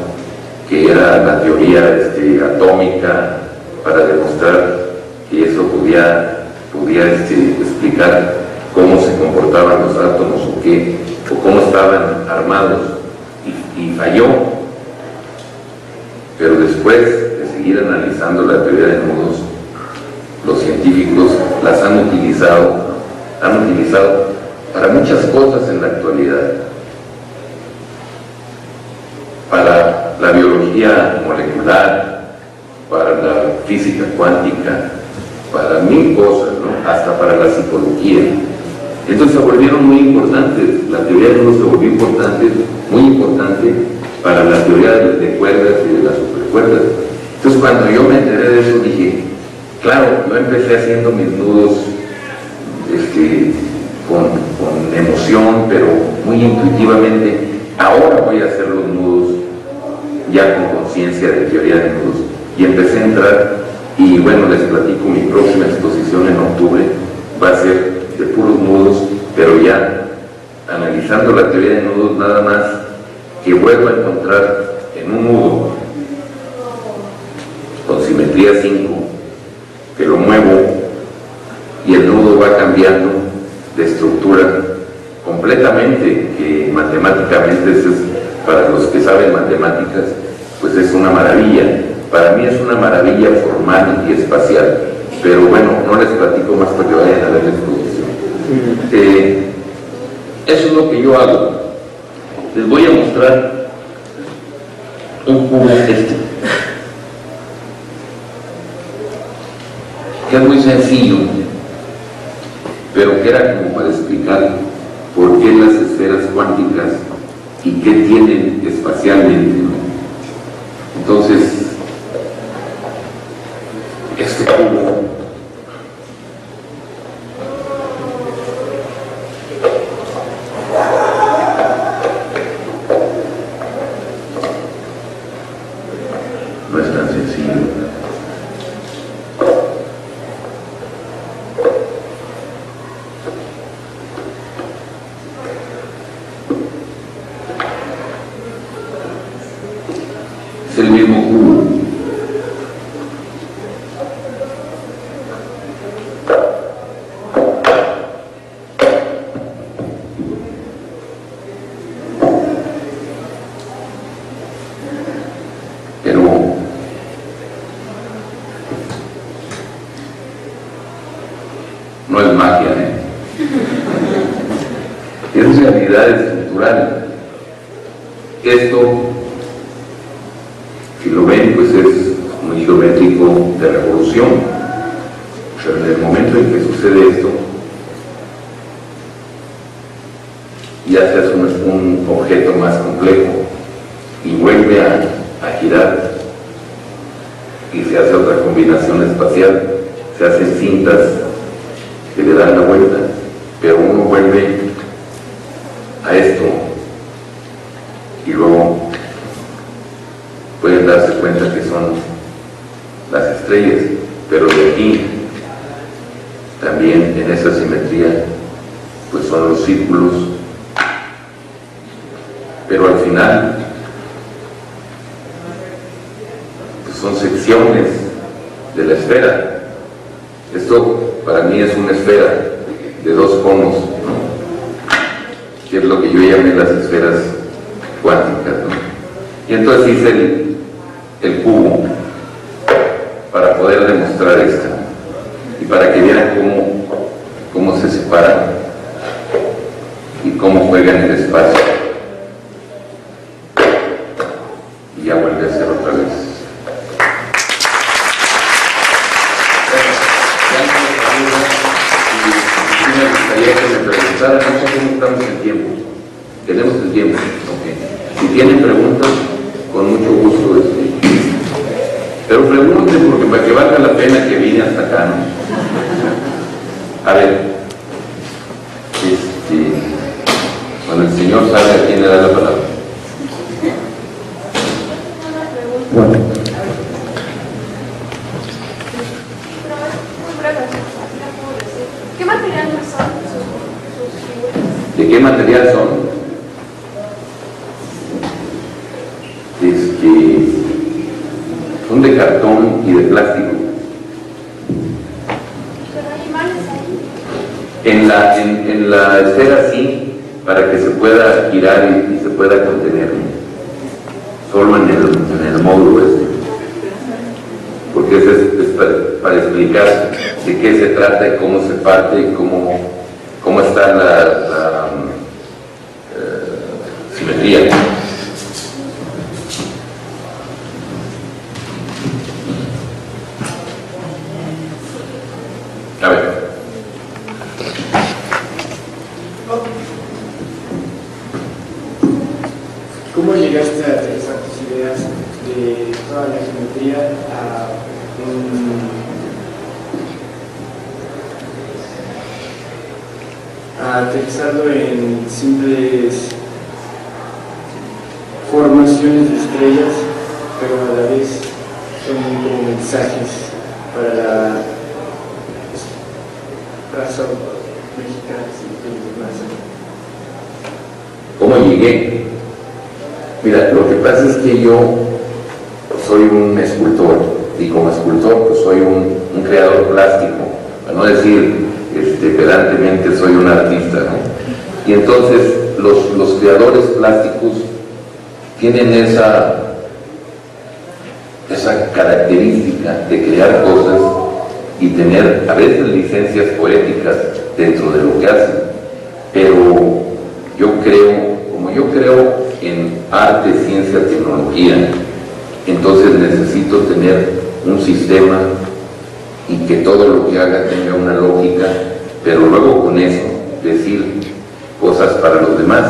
que era la teoría atómica, para demostrar que eso podía explicar cómo se comportaban los átomos o cómo estaban armados, y falló. Pero después de seguir analizando la teoría de nudos, los científicos las han utilizado para muchas cosas en la actualidad, para la biología molecular, para la física cuántica, para mil cosas, ¿no? Hasta para la psicología. Entonces se volvieron muy importantes. La teoría de nudos se volvió muy importante para la teoría de cuerdas y de las supercuerdas. Entonces cuando yo me enteré de eso dije, claro, yo empecé haciendo mis nudos con emoción, pero muy intuitivamente. Ahora voy a hacer los nudos ya con conciencia de teoría de nudos. Y empecé a entrar, y bueno, les platico, mi próxima exposición en octubre va a ser de puros nudos, pero ya analizando la teoría de nudos, nada más que vuelvo a encontrar en un nudo con simetría 5, que lo muevo y el nudo va cambiando de estructura completamente, que matemáticamente para los que saben matemáticas, pues es una maravilla. Para mí es una maravilla formal y espacial, pero bueno, no les platico más para que vayan a ver la exposición. Eso es lo que yo hago. Les voy a mostrar un cubo que es muy sencillo, pero que era como para explicar por qué las esferas cuánticas y qué tienen espacialmente, ¿no? Entonces, este cubo no es tan sencillo. Es el mismo cubo. Pero no es magia, es realidad estructural. Esto, si lo ven, pues es muy geométrico de revolución. Pero en el momento en que sucede esto, ya se hace un objeto más complejo y vuelve a girar y se hace otra combinación espacial, se hacen cintas que le dan la vuelta, pero uno vuelve a esto y luego pueden darse cuenta que son las estrellas, pero de aquí también en esa simetría pues son los círculos, pero al final pues son secciones de la esfera. Esto para mí es una esfera de dos conos, ¿no? Que es lo que yo llamé las esferas cuánticas, ¿no? Y entonces hice el cubo para poder demostrar esto y para que vieran cómo se separan y cómo juegan el espacio. Y ya vuelve a ser otra vez. Y me gustaría que me preguntaran, no sé cómo estamos en tiempo. Tenemos el tiempo, ok. Si tienen preguntas, pregunten, porque para que valga la pena que vine hasta acá, ¿no? A ver, cuando el señor sabe a quién le da la palabra. Bueno. ¿Qué material son sus figuras? ¿De qué material son? Son de cartón y de plástico. ¿Pero hay imanes ahí? En la esfera sí, para que se pueda girar y se pueda contener. Solo en el módulo este. Porque eso es para explicar de qué se trata y cómo se parte y cómo está la simetría. A ver. ¿Cómo llegaste a aterrizar tus ideas de toda la geometría a aterrizarlo en simples formaciones de estrellas, pero a la vez son como mensajes para la raza mexicana y demás? ¿Cómo llegué? Mira, lo que pasa es que yo soy un escultor, y como escultor pues soy un creador plástico, para no decir pedantemente soy un artista, ¿no? Y entonces los creadores plásticos tienen esa característica de crear cosas y tener a veces licencias poéticas dentro de lo que hacen, pero como yo creo en arte, ciencia, tecnología, entonces necesito tener un sistema y que todo lo que haga tenga una lógica, pero luego con eso decir cosas para los demás,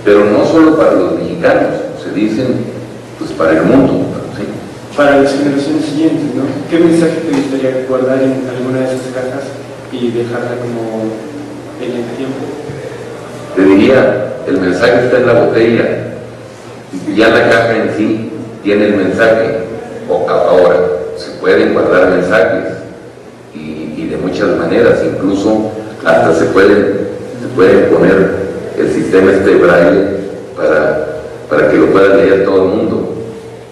pero no solo para los mexicanos, se dicen pues para el mundo, ¿sí? Para las generaciones siguientes, ¿no? ¿Qué mensaje te gustaría guardar en alguna de esas cajas y dejarla como en el tiempo? Te diría, el mensaje está en la botella, ya la caja en sí tiene el mensaje. Ahora, se pueden guardar mensajes y de muchas maneras, incluso hasta se pueden poner el sistema braille para que lo pueda leer todo el mundo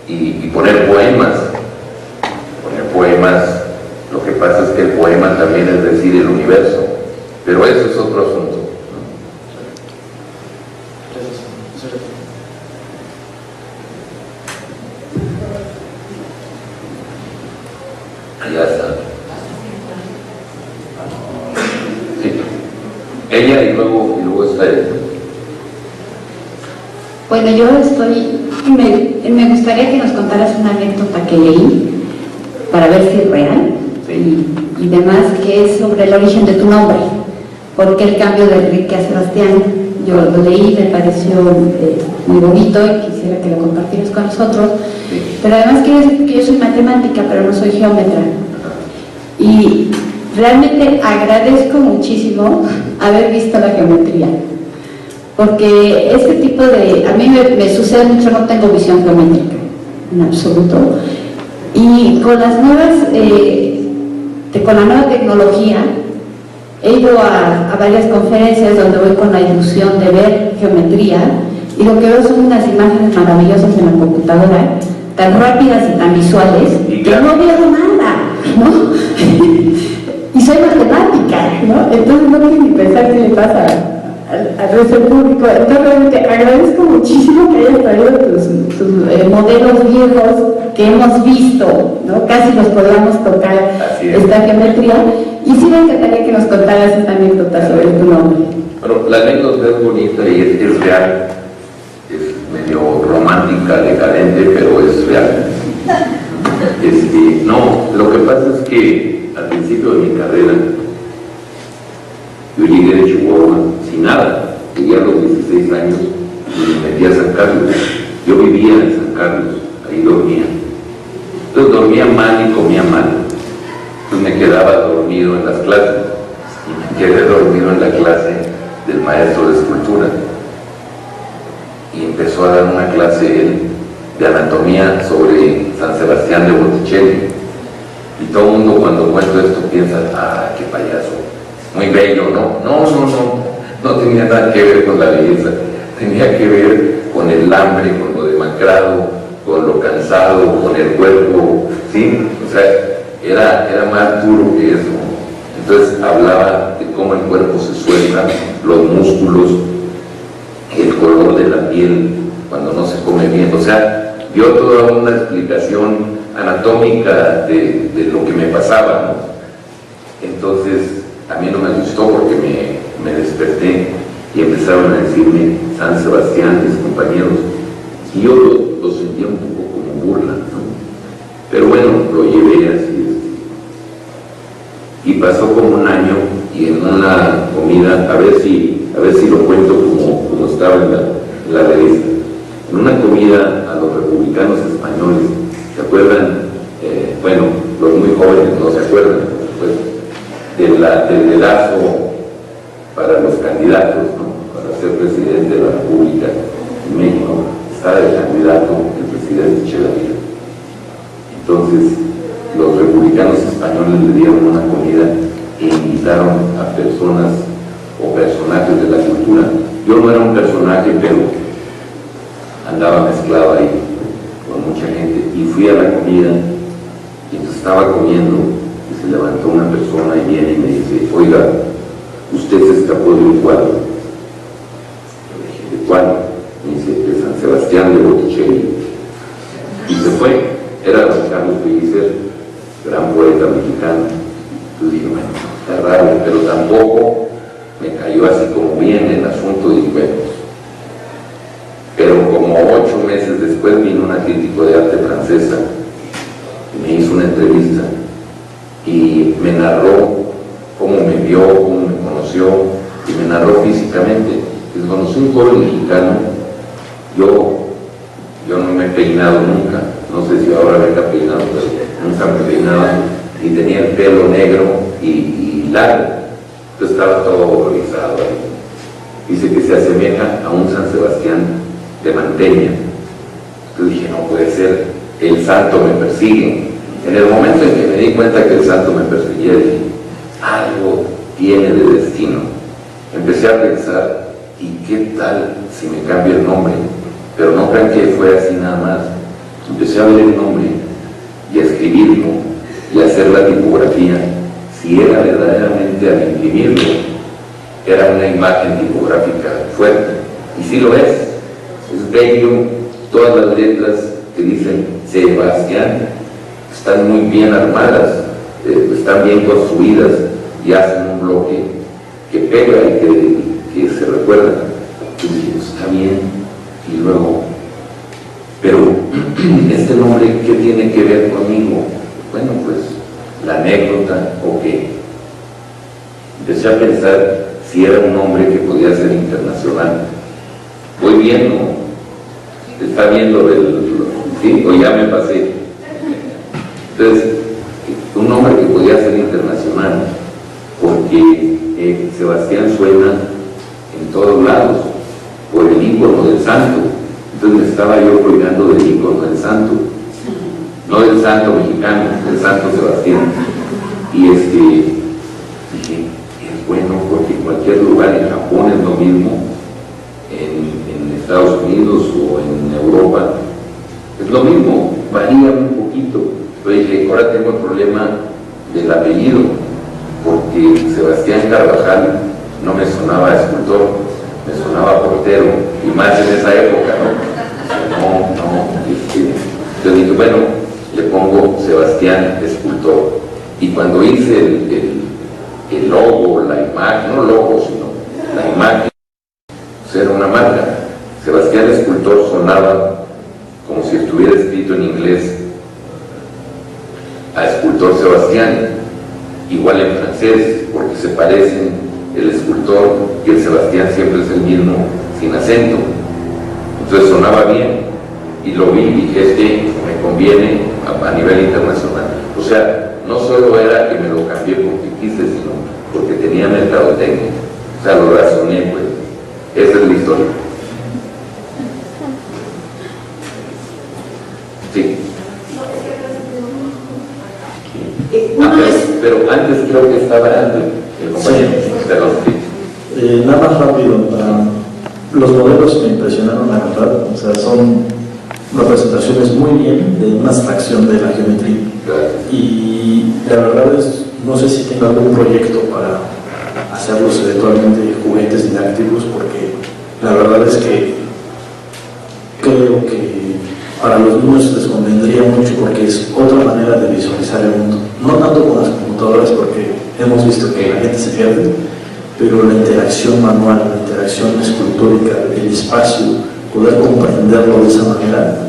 y poner poemas. Lo que pasa es que el poema también es decir el universo, pero eso es otro asunto. Allá está. Sí. Ella y luego está él. Bueno, yo me gustaría que nos contaras una anécdota que leí para ver si es real y demás, que es sobre el origen de tu nombre, porque el cambio de Enrique a Sebastián. Yo lo leí, me pareció muy bonito y quisiera que lo compartieras con nosotros. Sí. Pero además quiero decir que yo soy matemática, pero no soy geómetra. Y realmente agradezco muchísimo haber visto la geometría, porque este tipo de... A mí me sucede mucho, no tengo visión geométrica, en absoluto. Y con las nuevas... con la nueva tecnología, he ido a varias conferencias donde voy con la ilusión de ver geometría y lo que veo son unas imágenes maravillosas en la computadora, tan rápidas y tan visuales, que no veo nada, ¿no? Y soy matemática, ¿no? Entonces no quiero ni pensar qué le pasa al resto del público. Entonces realmente agradezco muchísimo que hayas traído tus modelos viejos que hemos visto, ¿no? Casi los podríamos tocar esta geometría. Y sí me encantaría que nos contaras esta anécdota sobre tu nombre. Bueno, la anécdota es bonita y es real, es medio romántica, decadente, pero es real. No, lo que pasa es que al principio de mi carrera yo llegué de Chihuahua sin nada, llegué a los 16 años y me metí a San Carlos. Yo vivía en San Carlos, ahí dormía. Entonces dormía mal y comía mal. Entonces me quedaba dormido en las clases y me quedé dormido en la clase del maestro de escultura. Y empezó a dar una clase él de anatomía sobre San Sebastián de Botticelli. Y todo el mundo cuando cuento esto piensa, ah, qué payaso, muy bello, ¿no? No tenía nada que ver con la belleza, tenía que ver con el hambre, con lo demacrado, con lo cansado, con el cuerpo, ¿sí? O sea, era más duro que eso. Entonces hablaba de cómo el cuerpo se suelta, los músculos, el color de la piel cuando no se come bien, o sea, dio toda una explicación anatómica de lo que me pasaba, ¿no? Entonces a mí no me gustó porque me desperté y empezaron a decirme San Sebastián, mis compañeros, y yo lo sentía un poco como burla, ¿no? Pero bueno, lo llevé así. Y pasó como un año y en una comida, a ver si lo cuento como estaba en la revista, en una comida a los republicanos españoles, ¿se acuerdan? Bueno, los muy jóvenes no se acuerdan, pues, del dedazo para los candidatos, ¿no? Para ser presidente de la República en México, estaba el candidato, el presidente Echeverría. Entonces, los republicanos españoles le dieron una comida e invitaron a personas o personajes de la cultura. Yo no era un personaje, pero andaba mezclado ahí con mucha gente. Y fui a la comida y entonces estaba comiendo y se levantó una persona y viene y me dice, oiga, usted se escapó de un cuadro. Yo le dije, ¿de cuál? Me dice, de San Sebastián de Botticelli. Y se fue. Era don Carlos Pellicer, gran poeta mexicano. Entonces dije, bueno, está raro, pero tampoco me cayó así como bien el asunto. Dije, bueno, pero como 8 meses después vino una crítico de arte francesa y me hizo una entrevista y me narró cómo me vio, cómo me conoció y me narró físicamente. Entonces, conocí un joven mexicano, yo no me he peinado nunca, no sé si ahora venga peinado, pero nunca me peinaba y tenía el pelo negro y largo, entonces estaba todo horrorizado ahí. Dice que se asemeja a un San Sebastián de Manteña. Entonces dije, no puede ser, el santo me persigue. En el momento en que me di cuenta que el santo me perseguía, dije, algo tiene de destino. Empecé a pensar, ¿y qué tal si me cambio el nombre? Pero no crean que fue así nada más. Empecé a ver el nombre y a escribirlo y a hacer la tipografía. Si era verdaderamente, al imprimirlo, era una imagen tipográfica fuerte. Y sí lo es bello. Todas las letras que dicen Sebastián están muy bien armadas, están bien construidas y hacen un bloque que pega y que se recuerda. Entonces, está bien. Y luego, pero este nombre, ¿qué tiene que ver conmigo? Bueno, pues la anécdota o qué. Empecé a pensar si era un nombre que podía ser internacional. Voy viendo, está viendo ¿sí? O ya me pasé. Entonces, un nombre que podía ser internacional, porque Sebastián suena en todos lados por el ícono del santo. Entonces me estaba yo colgando del ícono del santo, no del santo mexicano, del santo Sebastián. Y dije, es bueno porque en cualquier lugar, en Japón es lo mismo, en Estados Unidos o en Europa es lo mismo, varía un poquito. Pero dije, ahora tengo el problema del apellido, porque Sebastián Carvajal no me sonaba a escultor, me sonaba portero, y más en esa época, ¿no? Entonces dije, bueno, le pongo Sebastián escultor. Y cuando hice el logo, la imagen, no logo, sino la imagen, pues era una marca. Sebastián escultor sonaba como si estuviera escrito en inglés a escultor Sebastián, igual en francés, porque se parecen el escultor y el Sebastián siempre es el mismo, sin acento. Entonces sonaba bien y lo vi y dije, me conviene a nivel internacional. O sea, no solo era que me lo cambié porque quise, sino porque tenía mercadotecnia. O sea, lo razoné, pues. Esa es la historia. Sí. Pero antes creo que estaba el compañero. Perdón, sí. Nada más rápido, los modelos me impresionaron, la verdad. O sea, son representaciones muy bien de una abstracción de la geometría. Y la verdad es, no sé si tengo algún proyecto para hacerlos eventualmente juguetes didácticos, porque la verdad es que creo que para los niños les convendría mucho, porque es otra manera de visualizar el mundo. No tanto con las computadoras, porque hemos visto que la gente se pierde, pero la interacción manual, la interacción escultórica, el espacio, poder comprenderlo de esa manera,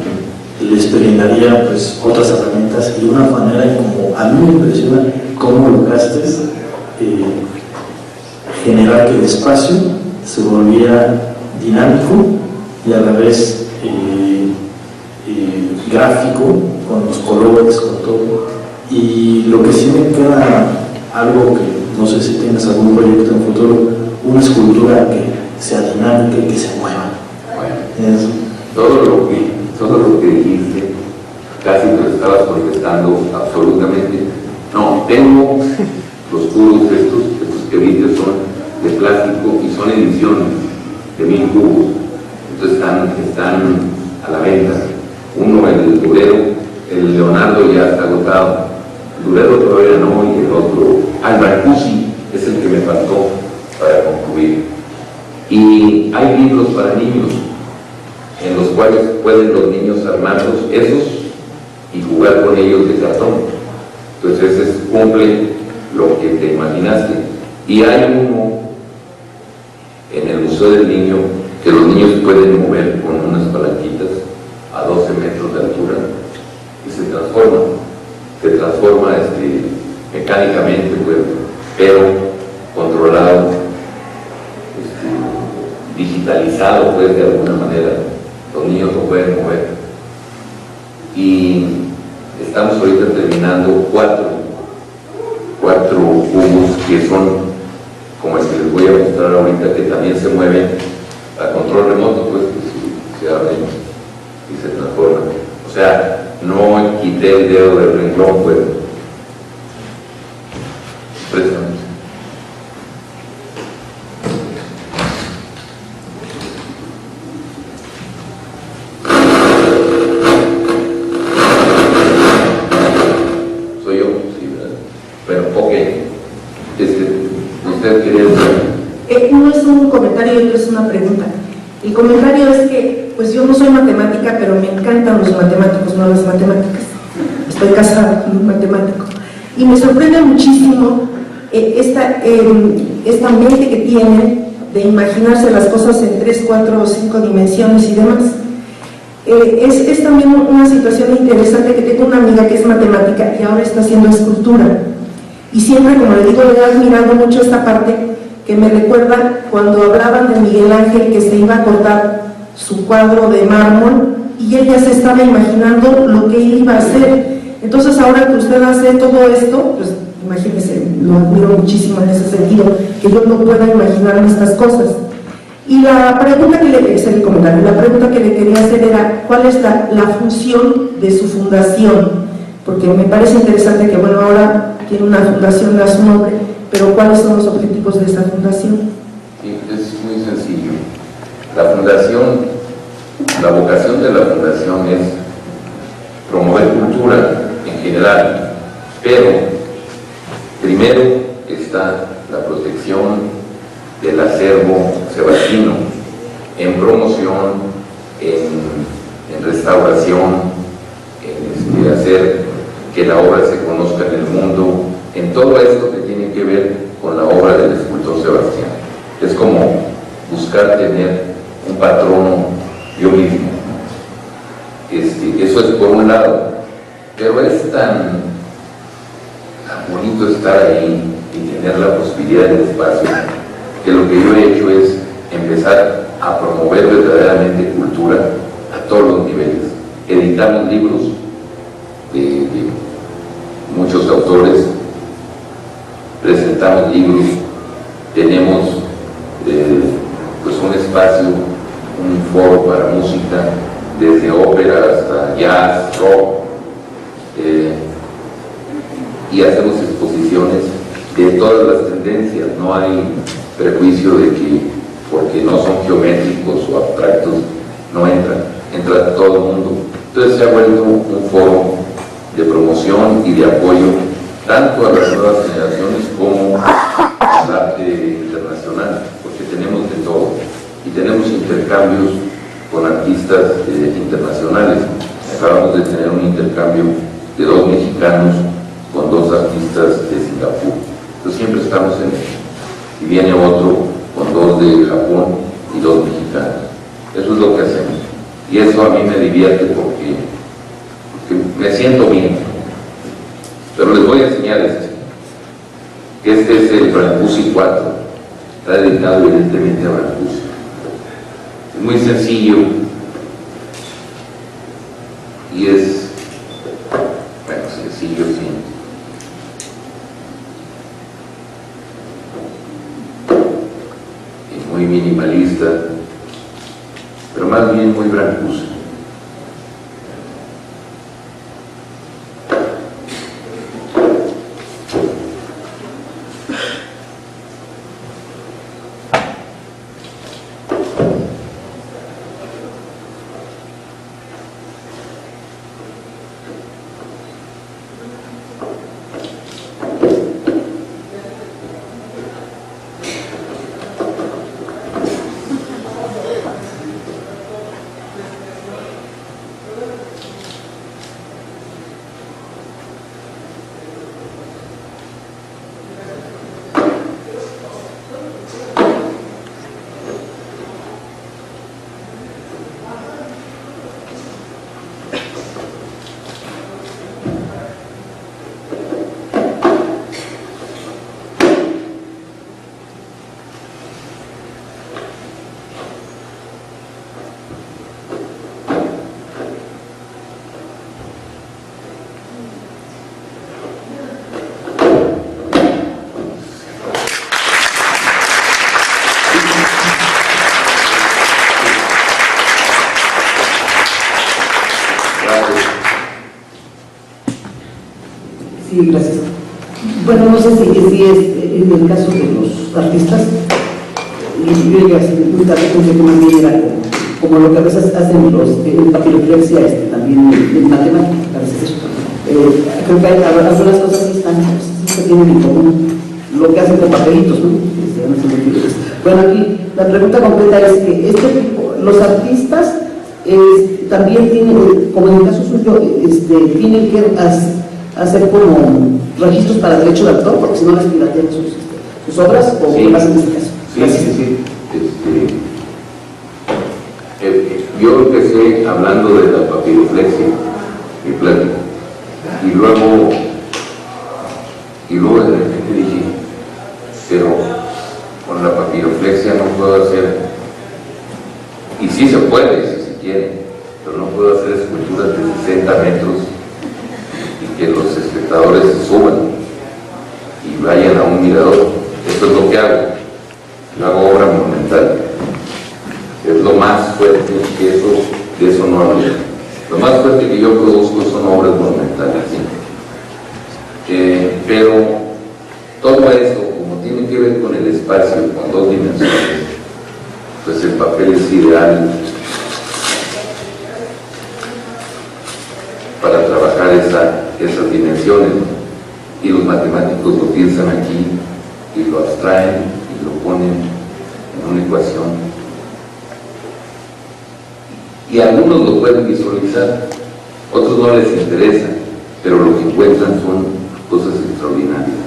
les brindaría pues otras herramientas y una manera en como a mí me impresiona cómo lograste generar que el espacio se volviera dinámico y a la vez gráfico, con los colores, con todo. Y lo que sí me queda, algo que no sé si tienes algún proyecto en futuro, una escultura que sea dinámica y que se mueva. Bueno, todo lo que dijiste, casi lo estabas contestando absolutamente. No, tengo los puros estos que viste son de plástico y son ediciones de 1000 cubos. Entonces están a la venta. Uno, el Durero, el Leonardo ya está agotado. El Durero todavía no, y el otro, el Marcusi, es el que me faltó para concluir. Y hay libros para niños, en los cuales pueden los niños armarlos esos y jugar con ellos de cartón. Entonces ese cumple lo que te imaginaste. Y hay uno en el Museo del Niño que los niños pueden mover con unas palanquitas a 12 metros de altura y se transforma mecánicamente, pues, pero controlado, digitalizado, pues, de alguna manera. Los niños lo pueden mover. Y estamos ahorita terminando cuatro cubos que son como el que les voy a mostrar ahorita, que también se mueven a control remoto, pues, que se abren y se transforman. O sea, no quité el dedo del renglón, pues. Impresionante. Soy yo, sí, ¿verdad? Bueno, ok. ¿Usted quería decir? Uno es un comentario y otro es una pregunta. El comentario es que, pues yo no soy matemática, pero me encantan los matemáticos, no las matemáticas. Estoy casada con un matemático. Y me sorprende muchísimo esta mente que tienen de imaginarse las cosas en 3, 4 o 5 dimensiones y demás. Es también una situación interesante que tengo una amiga que es matemática y ahora está haciendo escultura. Y siempre, como le digo, le he admirado mucho esta parte que me recuerda cuando hablaban de Miguel Ángel, que se iba a cortar su cuadro de mármol y ella se estaba imaginando lo que él iba a hacer. Entonces ahora que usted hace todo esto, pues imagínese, lo admiro muchísimo en ese sentido, que yo no pueda imaginarme estas cosas. Y la pregunta que le quería hacer era, ¿cuál es la función de su fundación? Porque me parece interesante que, bueno, ahora tiene una fundación a su nombre, pero ¿cuáles son los objetivos de esa fundación? Sí, es muy sencillo. La vocación de la fundación es promover cultura en general, pero primero está la protección del acervo sebastino, en promoción, en restauración, en hacer que la obra se conozca en el mundo, en todo esto que tiene que ver con la obra del escultor Sebastián. Es como buscar tener un patrono yo mismo. Eso es por un lado, pero es tan bonito estar ahí y tener la posibilidad del espacio, que lo que yo he hecho es empezar a promover verdaderamente cultura a todos los niveles. Editamos libros de muchos autores, presentamos libros, tenemos pues un espacio, un foro para música, desde ópera hasta jazz, rock, y hacemos exposiciones de todas las tendencias. No hay prejuicio de que porque no son geométricos o abstractos no entra todo el mundo. Entonces se ha vuelto un foro de promoción y de apoyo tanto a las nuevas generaciones como al arte internacional, porque tenemos de todo y tenemos intercambios con artistas internacionales. Acabamos de tener un intercambio de 2 mexicanos con 2 artistas de Singapur. Entonces siempre estamos en eso. Y viene otro con 2 de Japón y 2 mexicanos. Eso es lo que hacemos. Y eso a mí me divierte porque me siento bien. Pero les voy a enseñar este. Este es el Brancusi 4. Está dedicado evidentemente a Brancusi. Es muy sencillo y es, bueno, sencillo, sí. Y muy minimalista, pero más bien muy Brancusi. Sí, gracias. Bueno, no sé si es en el caso de los artistas, yo llegué así muy tarde, pensé que más bien era como lo que a veces hacen los en papiroflexia, también en matemáticas, a veces eso. Creo que hay algunas cosas que están, que tienen en común lo que hacen con papelitos, ¿no? Bueno, aquí la pregunta completa es que este tipo, los artistas también tienen, como en el caso suyo, tienen que hacer como registros para derecho de autor, porque si no les piratean sus obras, o qué pasa en este caso. Sí. Yo empecé hablando de la papiroflexia, mi plática, y luego de repente dije, pero con la papiroflexia no puedo hacer, y sí se puede, si se quiere, pero no puedo hacer esculturas de 60 metros y que los espectadores se suban y vayan a un mirador. Eso es lo que hago. Yo hago obra monumental. Es lo más fuerte que eso, de eso no hablo. Lo más fuerte que yo produzco son obras monumentales, ¿sí? Pero todo esto, como tiene que ver con el espacio, con 2 dimensiones, pues el papel es ideal para trabajar esas dimensiones, ¿no? Y los matemáticos lo piensan aquí y lo abstraen y lo ponen en una ecuación, y algunos lo pueden visualizar, otros no les interesa, pero lo que encuentran son cosas extraordinarias.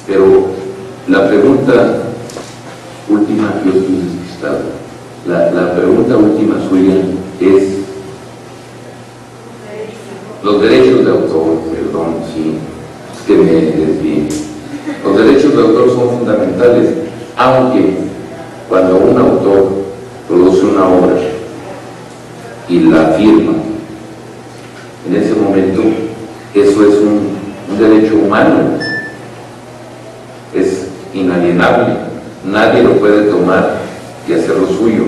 Pero la pregunta última, yo estoy despistado, la pregunta última suya es los derechos de autor. Perdón, sí, es que me desvié. Los derechos de autor son fundamentales, aunque cuando un autor produce una obra y la firma, momento, eso es un derecho humano, es inalienable, nadie lo puede tomar y hacerlo suyo,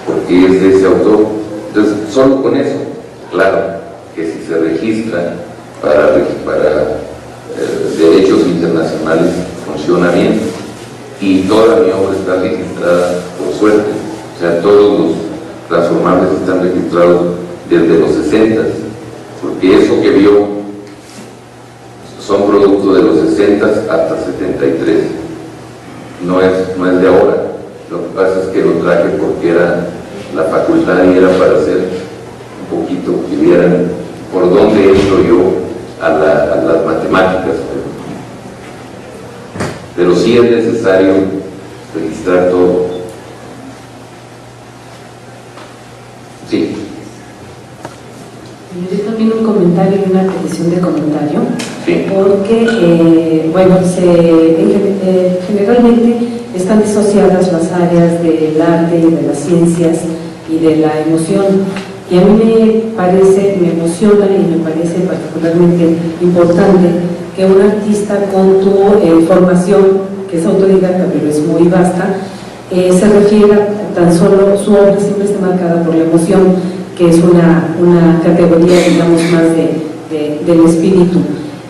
porque es de ese autor. Entonces, solo con eso, claro, que si se registra para derechos internacionales, funciona bien, y toda mi obra está registrada por suerte, o sea, todos los transformables están registrados desde los 60, porque eso que vio son producto de los 60 hasta 73, no es de ahora. Lo que pasa es que lo traje porque era la facultad y era para hacer un poquito que vieran por dónde entro yo a las matemáticas. Pero sí es necesario registrar todo. Sí. Yo también un comentario y una petición de comentario, sí. Porque, bueno, generalmente están disociadas las áreas del arte y de las ciencias y de la emoción, y a mí me emociona y me parece particularmente importante que un artista con tu formación, que es autodidacta pero es muy vasta, se refiera tan solo, su obra siempre está marcada por la emoción, que es una categoría, digamos, más del espíritu.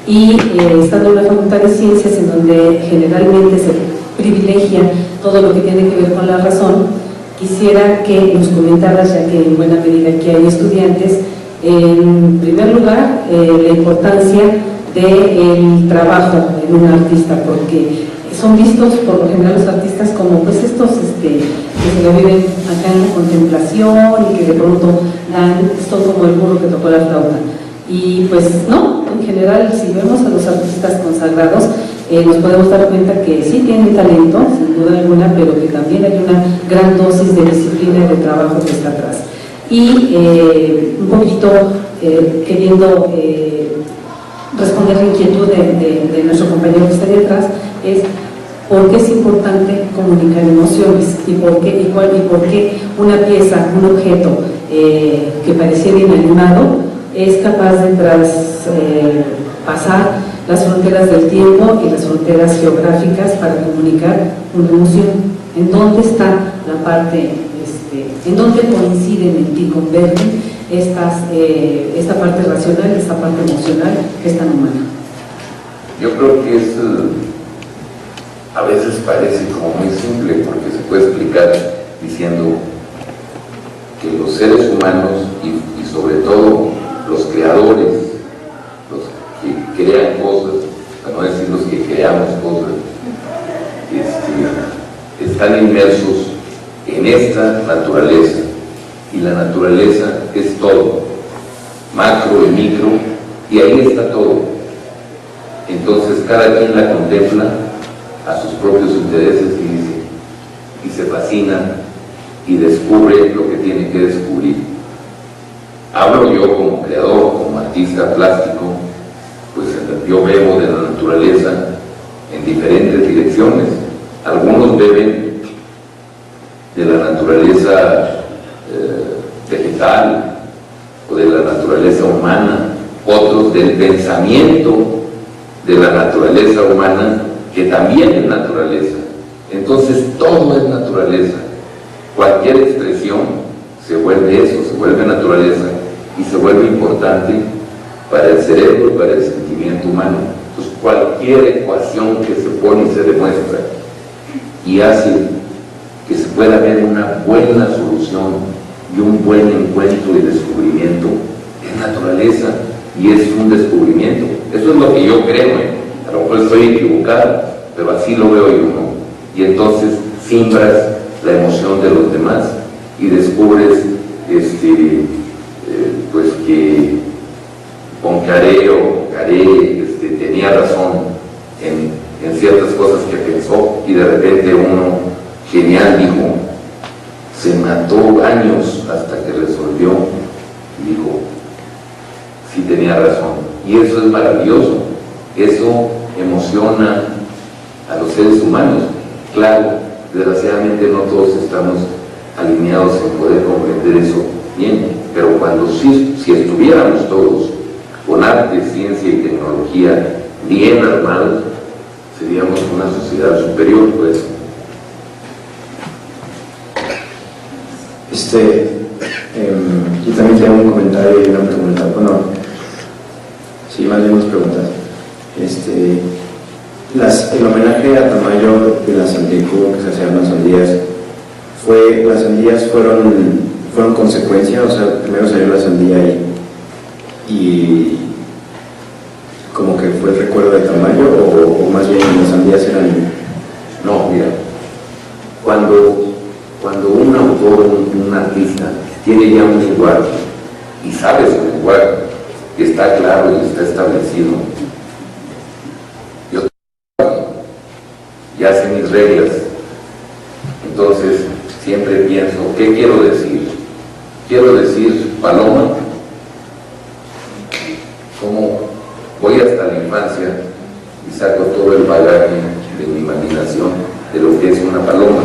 Y estando en la Facultad de Ciencias, en donde generalmente se privilegia todo lo que tiene que ver con la razón, quisiera que nos comentaras, ya que en buena medida aquí hay estudiantes, en primer lugar, la importancia del trabajo en un artista, porque son vistos por lo general los artistas como pues estos que se lo viven acá en la contemplación y que de pronto son como el burro que tocó la flauta. Y pues no, en general, si vemos a los artistas consagrados, nos podemos dar cuenta que sí tienen talento, sin duda alguna, pero que también hay una gran dosis de disciplina y de trabajo que está atrás. Y un poquito queriendo responder la inquietud de nuestro compañero que está ahí atrás, es por qué es importante comunicar emociones y por qué una pieza, un objeto que pareciera inanimado es capaz de pasar las fronteras del tiempo y las fronteras geográficas para comunicar una emoción. ¿En dónde está la parte, en dónde coinciden en ti, convergen esta parte racional, esta parte emocional que es tan humana? Yo creo que a veces parece como muy simple, porque se puede explicar diciendo que los seres humanos y sobre todo los creadores, los que crean cosas, para no decir los que creamos cosas, están inmersos en esta naturaleza, y la naturaleza es todo, macro y micro, y ahí está todo. Entonces cada quien la contempla a sus propios intereses y se fascina y descubre lo que tiene que descubrir. Hablo yo como creador, como artista plástico, pues yo bebo de la naturaleza en diferentes direcciones. Algunos beben de la naturaleza vegetal o de la naturaleza humana, otros del pensamiento de la naturaleza humana, que también es naturaleza. Entonces todo es naturaleza. Cualquier expresión se vuelve eso, se vuelve naturaleza y se vuelve importante para el cerebro y para el sentimiento humano. Entonces cualquier ecuación que se pone y se demuestra y hace que se pueda ver una buena solución y un buen encuentro y descubrimiento es naturaleza y es un descubrimiento. Eso es lo que yo creo, a lo mejor estoy equivocado, pero así lo veo yo, ¿no? Y entonces siembras la emoción de los demás y descubres pues que Poincaré tenía razón en ciertas cosas que pensó, y de repente uno genial dijo, se mató años hasta que resolvió, y dijo, sí tenía razón. Y eso es maravilloso, eso emociona a los seres humanos. Claro, desgraciadamente no todos estamos alineados en poder comprender eso bien, pero cuando si estuviéramos todos con arte, ciencia y tecnología bien armados, seríamos una sociedad superior, pues. Yo también tengo un comentario y una pregunta. Bueno, sí, más bien dos preguntas. El homenaje a Tamayo de la sandía que se hacían las sandías, ¿las sandías fueron consecuencia? O sea, primero salió la sandía y como que fue el recuerdo de Tamayo, o más bien las sandías eran... No, mira, cuando un autor, un artista, tiene ya un lenguaje y sabe su lenguaje, que está claro y está establecido, yo ya sé mis reglas, entonces siempre pienso, ¿qué quiero decir? Quiero decir paloma, como voy hasta la infancia y saco todo el bagaje de mi imaginación de lo que es una paloma,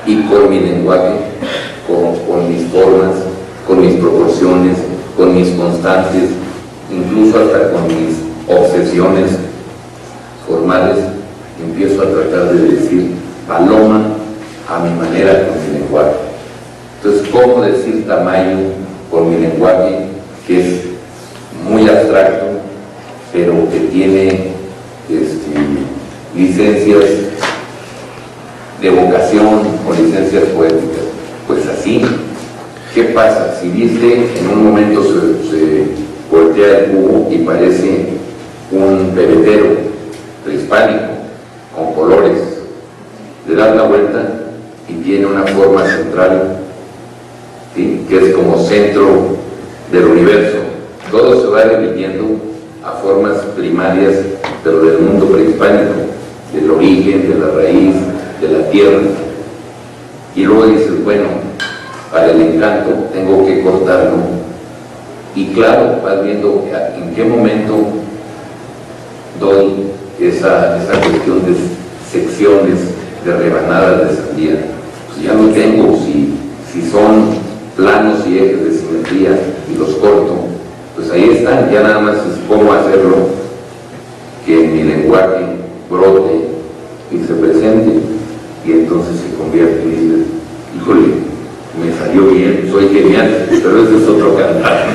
y con mi lenguaje, con mis formas, con mis proporciones, con mis constantes, incluso hasta con mis obsesiones formales, empiezo a tratar de decir paloma a mi manera, con mi lenguaje. Entonces, ¿cómo decir Tamayo con mi lenguaje, que es muy abstracto, pero que tiene licencias de vocación o licencias poéticas? Pues así. ¿Qué pasa? Si viste, en un momento se voltea el cubo y parece un pebetero prehispánico con colores, le das la vuelta y tiene una forma central, ¿sí?, que es como centro del universo. Todo se va dividiendo a formas primarias, pero del mundo prehispánico, del origen, de la raíz, de la tierra. Y luego dices, bueno, para el encanto tengo que cortarlo, y claro, vas viendo en qué momento doy esa cuestión de secciones, de rebanadas de sandía. Pues ya lo tengo, si son planos y ejes de simetría y los corto, pues ahí están, ya nada más es cómo hacerlo que en mi lenguaje brote y se presente, y entonces se convierte y dices, híjole, me salió bien, soy genial, pero ese es otro cantar.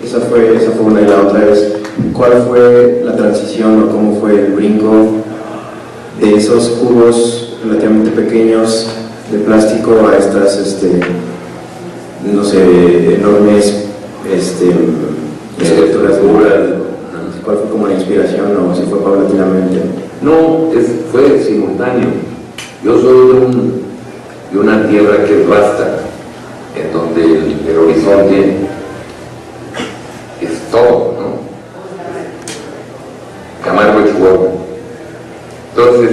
Esa fue una, y la otra es, ¿cuál fue la transición o cómo fue el brinco de esos cubos relativamente pequeños de plástico a estas, no sé, enormes estructuras duras? ¿Cuál fue como la inspiración, o si fue paulatinamente? No, fue simultáneo. Yo soy de una tierra que es vasta, en donde el horizonte es todo, ¿no? Camargo y Chihuahua. Entonces,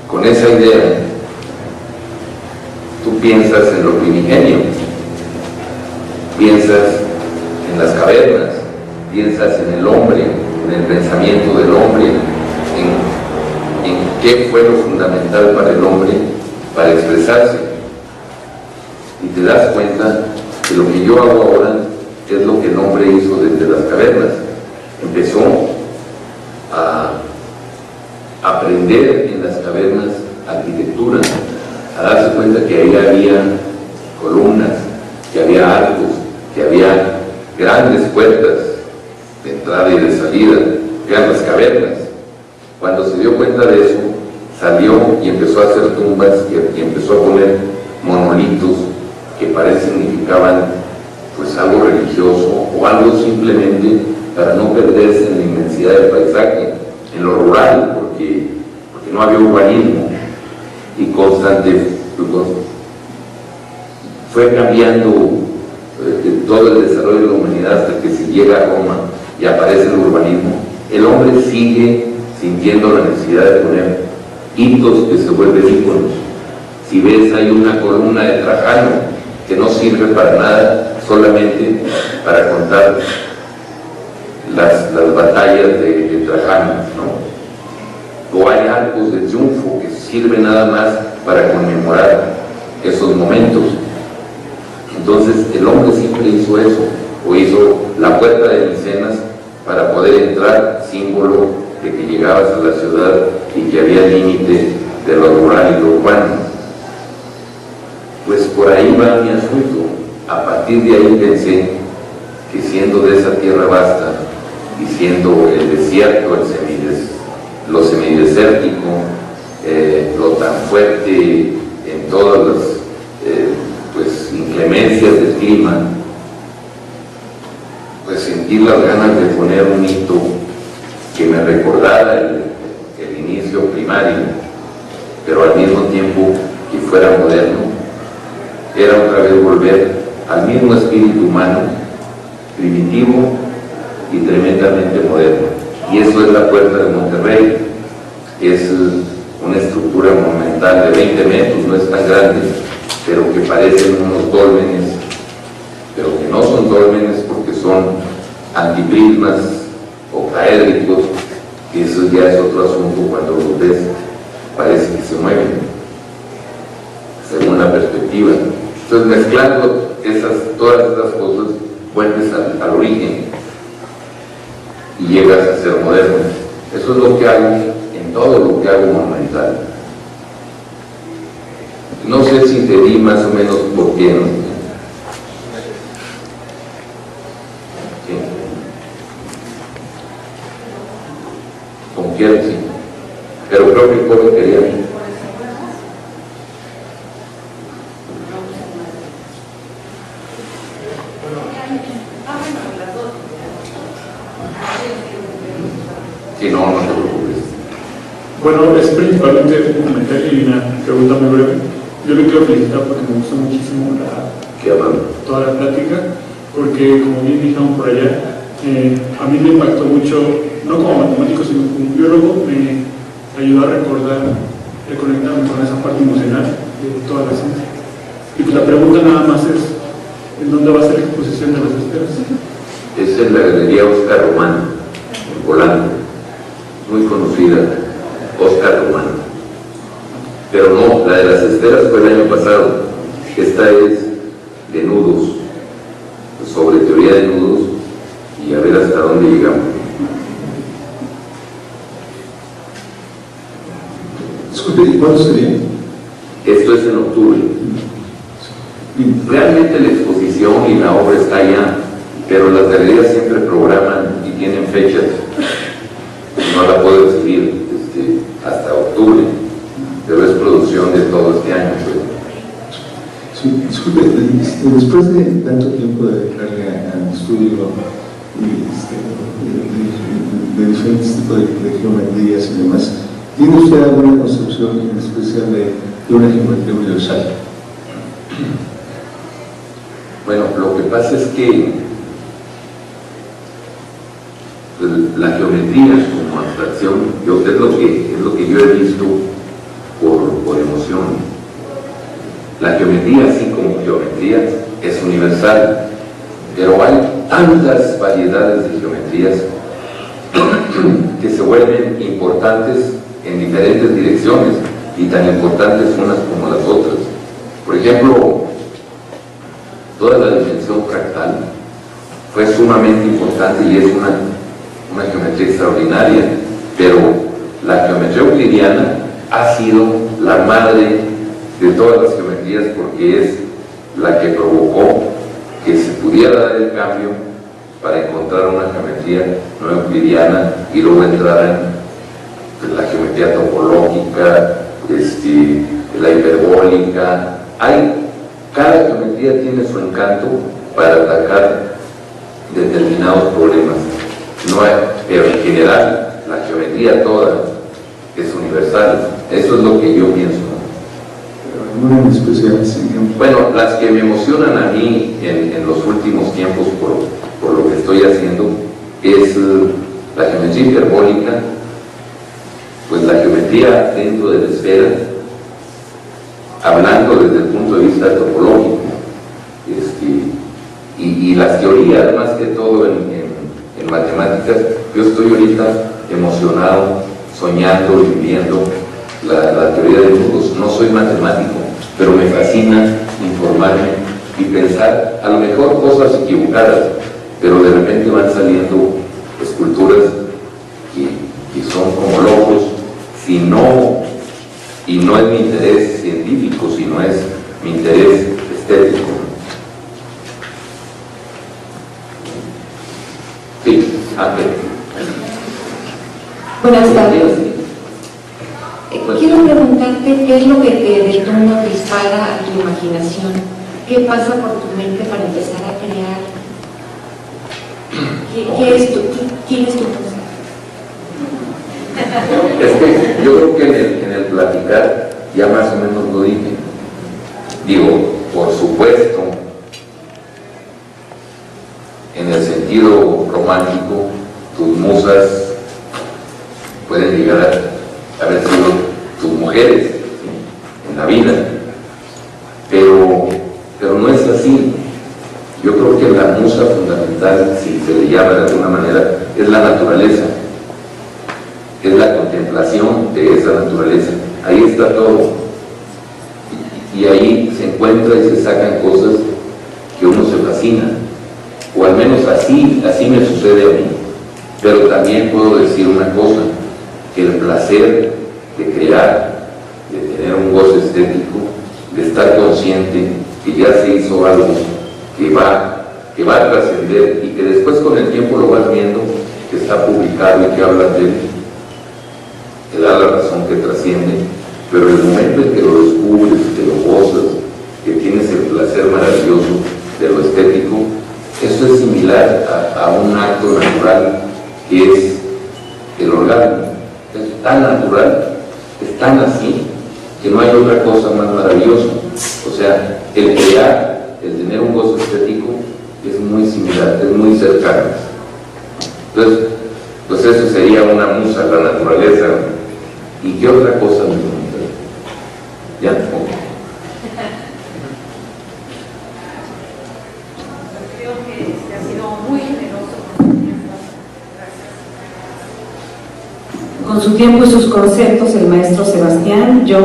con esa idea, tú piensas en lo primigenio, piensas en las cavernas, piensas en el hombre, en el pensamiento del hombre, en qué fue lo fundamental para el hombre para expresarse. Y te das cuenta que lo que yo hago ahora es lo que el hombre hizo desde las cavernas. Empezó a aprender en las cavernas arquitectura, a darse cuenta que ahí había columnas, que había arcos, que había grandes puertas de entrada y de salida, que eran las cavernas. Cuando se dio cuenta de eso, salió y empezó a hacer tumbas y empezó a poner monolitos que significaban pues algo religioso o algo simplemente para no perderse en la inmensidad del paisaje, en lo rural, porque no había urbanismo, y fue cambiando todo el desarrollo de la humanidad hasta que se llega a Roma y aparece el urbanismo. El hombre sigue sintiendo la necesidad de poner hitos que se vuelven íconos. Si ves, hay una columna de Trajano que no sirve para nada, solamente para contar las batallas de Trajano, ¿no? o hay arcos de triunfo que sirven nada más para conmemorar esos momentos. Entonces el hombre siempre hizo eso, o hizo la puerta de Micenas para poder entrar, símbolo de que llegabas a la ciudad y que había límite de lo rural y lo urbano. Pues por ahí va mi asunto. A partir de ahí pensé que siendo de esa tierra vasta y siendo el desierto, lo semidesértico, lo tan fuerte en todas las pues, inclemencias del clima, pues sentir las ganas de poner un hito que me recordara el inicio primario, pero al mismo tiempo que fuera moderno. Era otra vez volver al mismo espíritu humano, primitivo y tremendamente moderno. Y eso es la Puerta de Monterrey. Es una estructura monumental de 20 metros, no es tan grande, pero que parecen unos dólmenes, pero que no son dólmenes porque son antiprismas octaédricos, y eso ya es otro asunto. Cuando los ves parece que se mueven según la perspectiva. Entonces, mezclando todas esas cosas, vuelves al origen y llegas a ser moderno. Eso es lo que hago en todo lo que hago monumental. No sé si te di más o menos por qué, ¿no? Sí. Confiar, sí. Pero creo que el joven quería a mí. Sí, no te preocupes. Bueno, es principalmente un comentario y una pregunta muy breve. Yo le quiero felicitar porque me gustó muchísimo toda la plática, porque como bien dijeron por allá, a mí me impactó mucho, no como matemático, sino como biólogo, me ayudó a reconectarme con esa parte emocional de toda la ciencia. Y pues la pregunta nada más es, ¿en dónde va a ser la exposición de las esferas? Es en la Galería Oscar Román, en Polanco, muy conocida, Oscar Román. Pero no, la de las esferas fue el año pasado. Esta es de nudos, sobre teoría de nudos, y a ver hasta dónde llegamos. Disculpe, ¿y cuándo sería? Esto es en octubre. Realmente la exposición y la obra está allá, pero las galerías siempre programan y tienen fechas. No la puedo recibir hasta octubre, pero es producción de todo este año. Sí, disculpe, después de tanto tiempo de dedicarle al estudio de diferentes tipos de geometrías y demás, ¿tiene usted alguna concepción en especial de una geometría universal? Bueno, lo que pasa es que la geometría como abstracción, es lo que yo he visto por emoción. La geometría, así como geometría, es universal, pero hay tantas variedades de geometrías que se vuelven importantes en diferentes direcciones y tan importantes unas como las otras. Por ejemplo, toda la dimensión fractal fue sumamente importante y es una geometría extraordinaria, pero la geometría euclidiana ha sido la madre de todas las geometrías porque es la que provocó que se pudiera dar el cambio para encontrar una geometría no euclidiana y luego entrar en la geometría topológica, la hiperbólica. Cada geometría tiene su encanto para atacar determinados problemas. Pero en general, la geometría toda es universal. Eso es lo que yo pienso. ¿Alguna en especial? Bueno, las que me emocionan a mí en los últimos tiempos por lo que estoy haciendo es la geometría hiperbólica, pues la geometría dentro de la esfera, hablando desde el punto de vista topológico, y las teorías, más que todo en matemáticas. Yo estoy ahorita emocionado soñando y viviendo la teoría de grupos. No soy matemático, pero me fascina informarme y pensar, a lo mejor cosas equivocadas, pero de repente van saliendo esculturas que son como locos, y no es mi interés científico, sino es mi interés estético. Sí, Ángel. Buenas tardes. Quiero preguntarte qué es lo que te detona o dispara a tu imaginación. ¿Qué pasa por tu mente para empezar a crear? ¿Qué es ¿Quién es tu cosa? Es que yo creo que en el platicar ya más o menos lo dije. Digo, por supuesto, en el sentido romántico, tus musas pueden llegar a haber sido tus mujeres, ¿sí?, en la vida, pero no es así. Yo creo que la musa fundamental, si se le llama de alguna manera, es la naturaleza, es la contemplación de esa naturaleza. Ahí está todo, y ahí se encuentra y se sacan cosas que uno se fascina, o al menos así me sucede a mí. Pero también puedo decir una cosa, que el placer de crear, de tener un gozo estético, de estar consciente que ya se hizo algo que va a trascender y que después con el tiempo lo vas viendo, que está publicado y que hablas de él, te da la razón que trasciende, pero el momento en que lo descubres, que lo gozas, que tienes el placer maravilloso de lo estético, eso es similar a un acto natural que es el orgasmo. Es tan natural, es tan así, que no hay otra cosa más maravillosa. O sea, el crear, el tener un gozo estético es muy similar, es muy cercano. Entonces, pues eso sería una musa, la naturaleza. ¿Y qué otra cosa me pregunté? ¿Ya? Okay. Creo que ha sido muy generoso con su tiempo. Gracias. Con su tiempo y sus conceptos, el maestro Sebastián, yo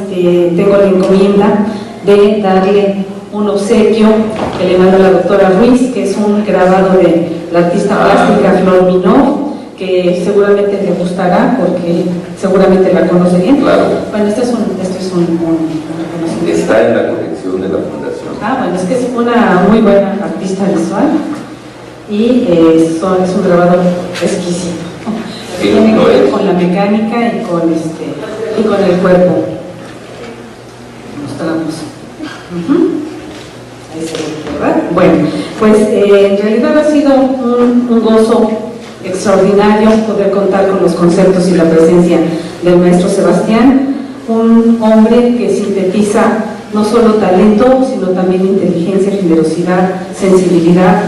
tengo la encomienda de darle un obsequio que le manda la doctora Ruiz, que es un grabado de la artista plástica Flor Minor, que seguramente le gustará porque seguramente la conoce bien. Claro. Bueno, este es un reconocimiento. Está en la colección de la fundación. Bueno, es que es una muy buena artista visual y es un grabado exquisito. Sí, tiene que ver es. con la mecánica y con el cuerpo. Mostramos. Ahí se ve, ¿verdad? Bueno, pues en realidad ha sido un gozo extraordinario poder contar con los conceptos y la presencia del maestro Sebastián, un hombre que sintetiza no solo talento, sino también inteligencia, generosidad, sensibilidad,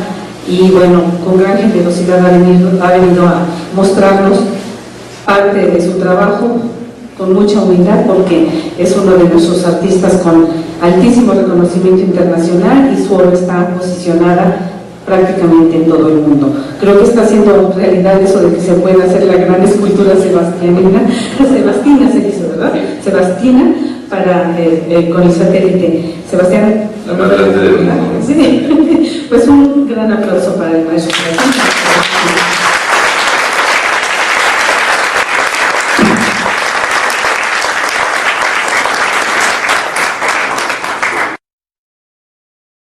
y bueno, con gran generosidad ha venido a mostrarnos parte de su trabajo con mucha humildad, porque es uno de nuestros artistas con altísimo reconocimiento internacional y su obra está posicionada prácticamente en todo el mundo. Creo que está haciendo realidad eso de que se puede hacer la gran escultura sebastina se dice, ¿verdad? Sebastina, con el satélite. Sebastián, la más grande del mundo. Sí. Pues un gran aplauso para el maestro Sebastián.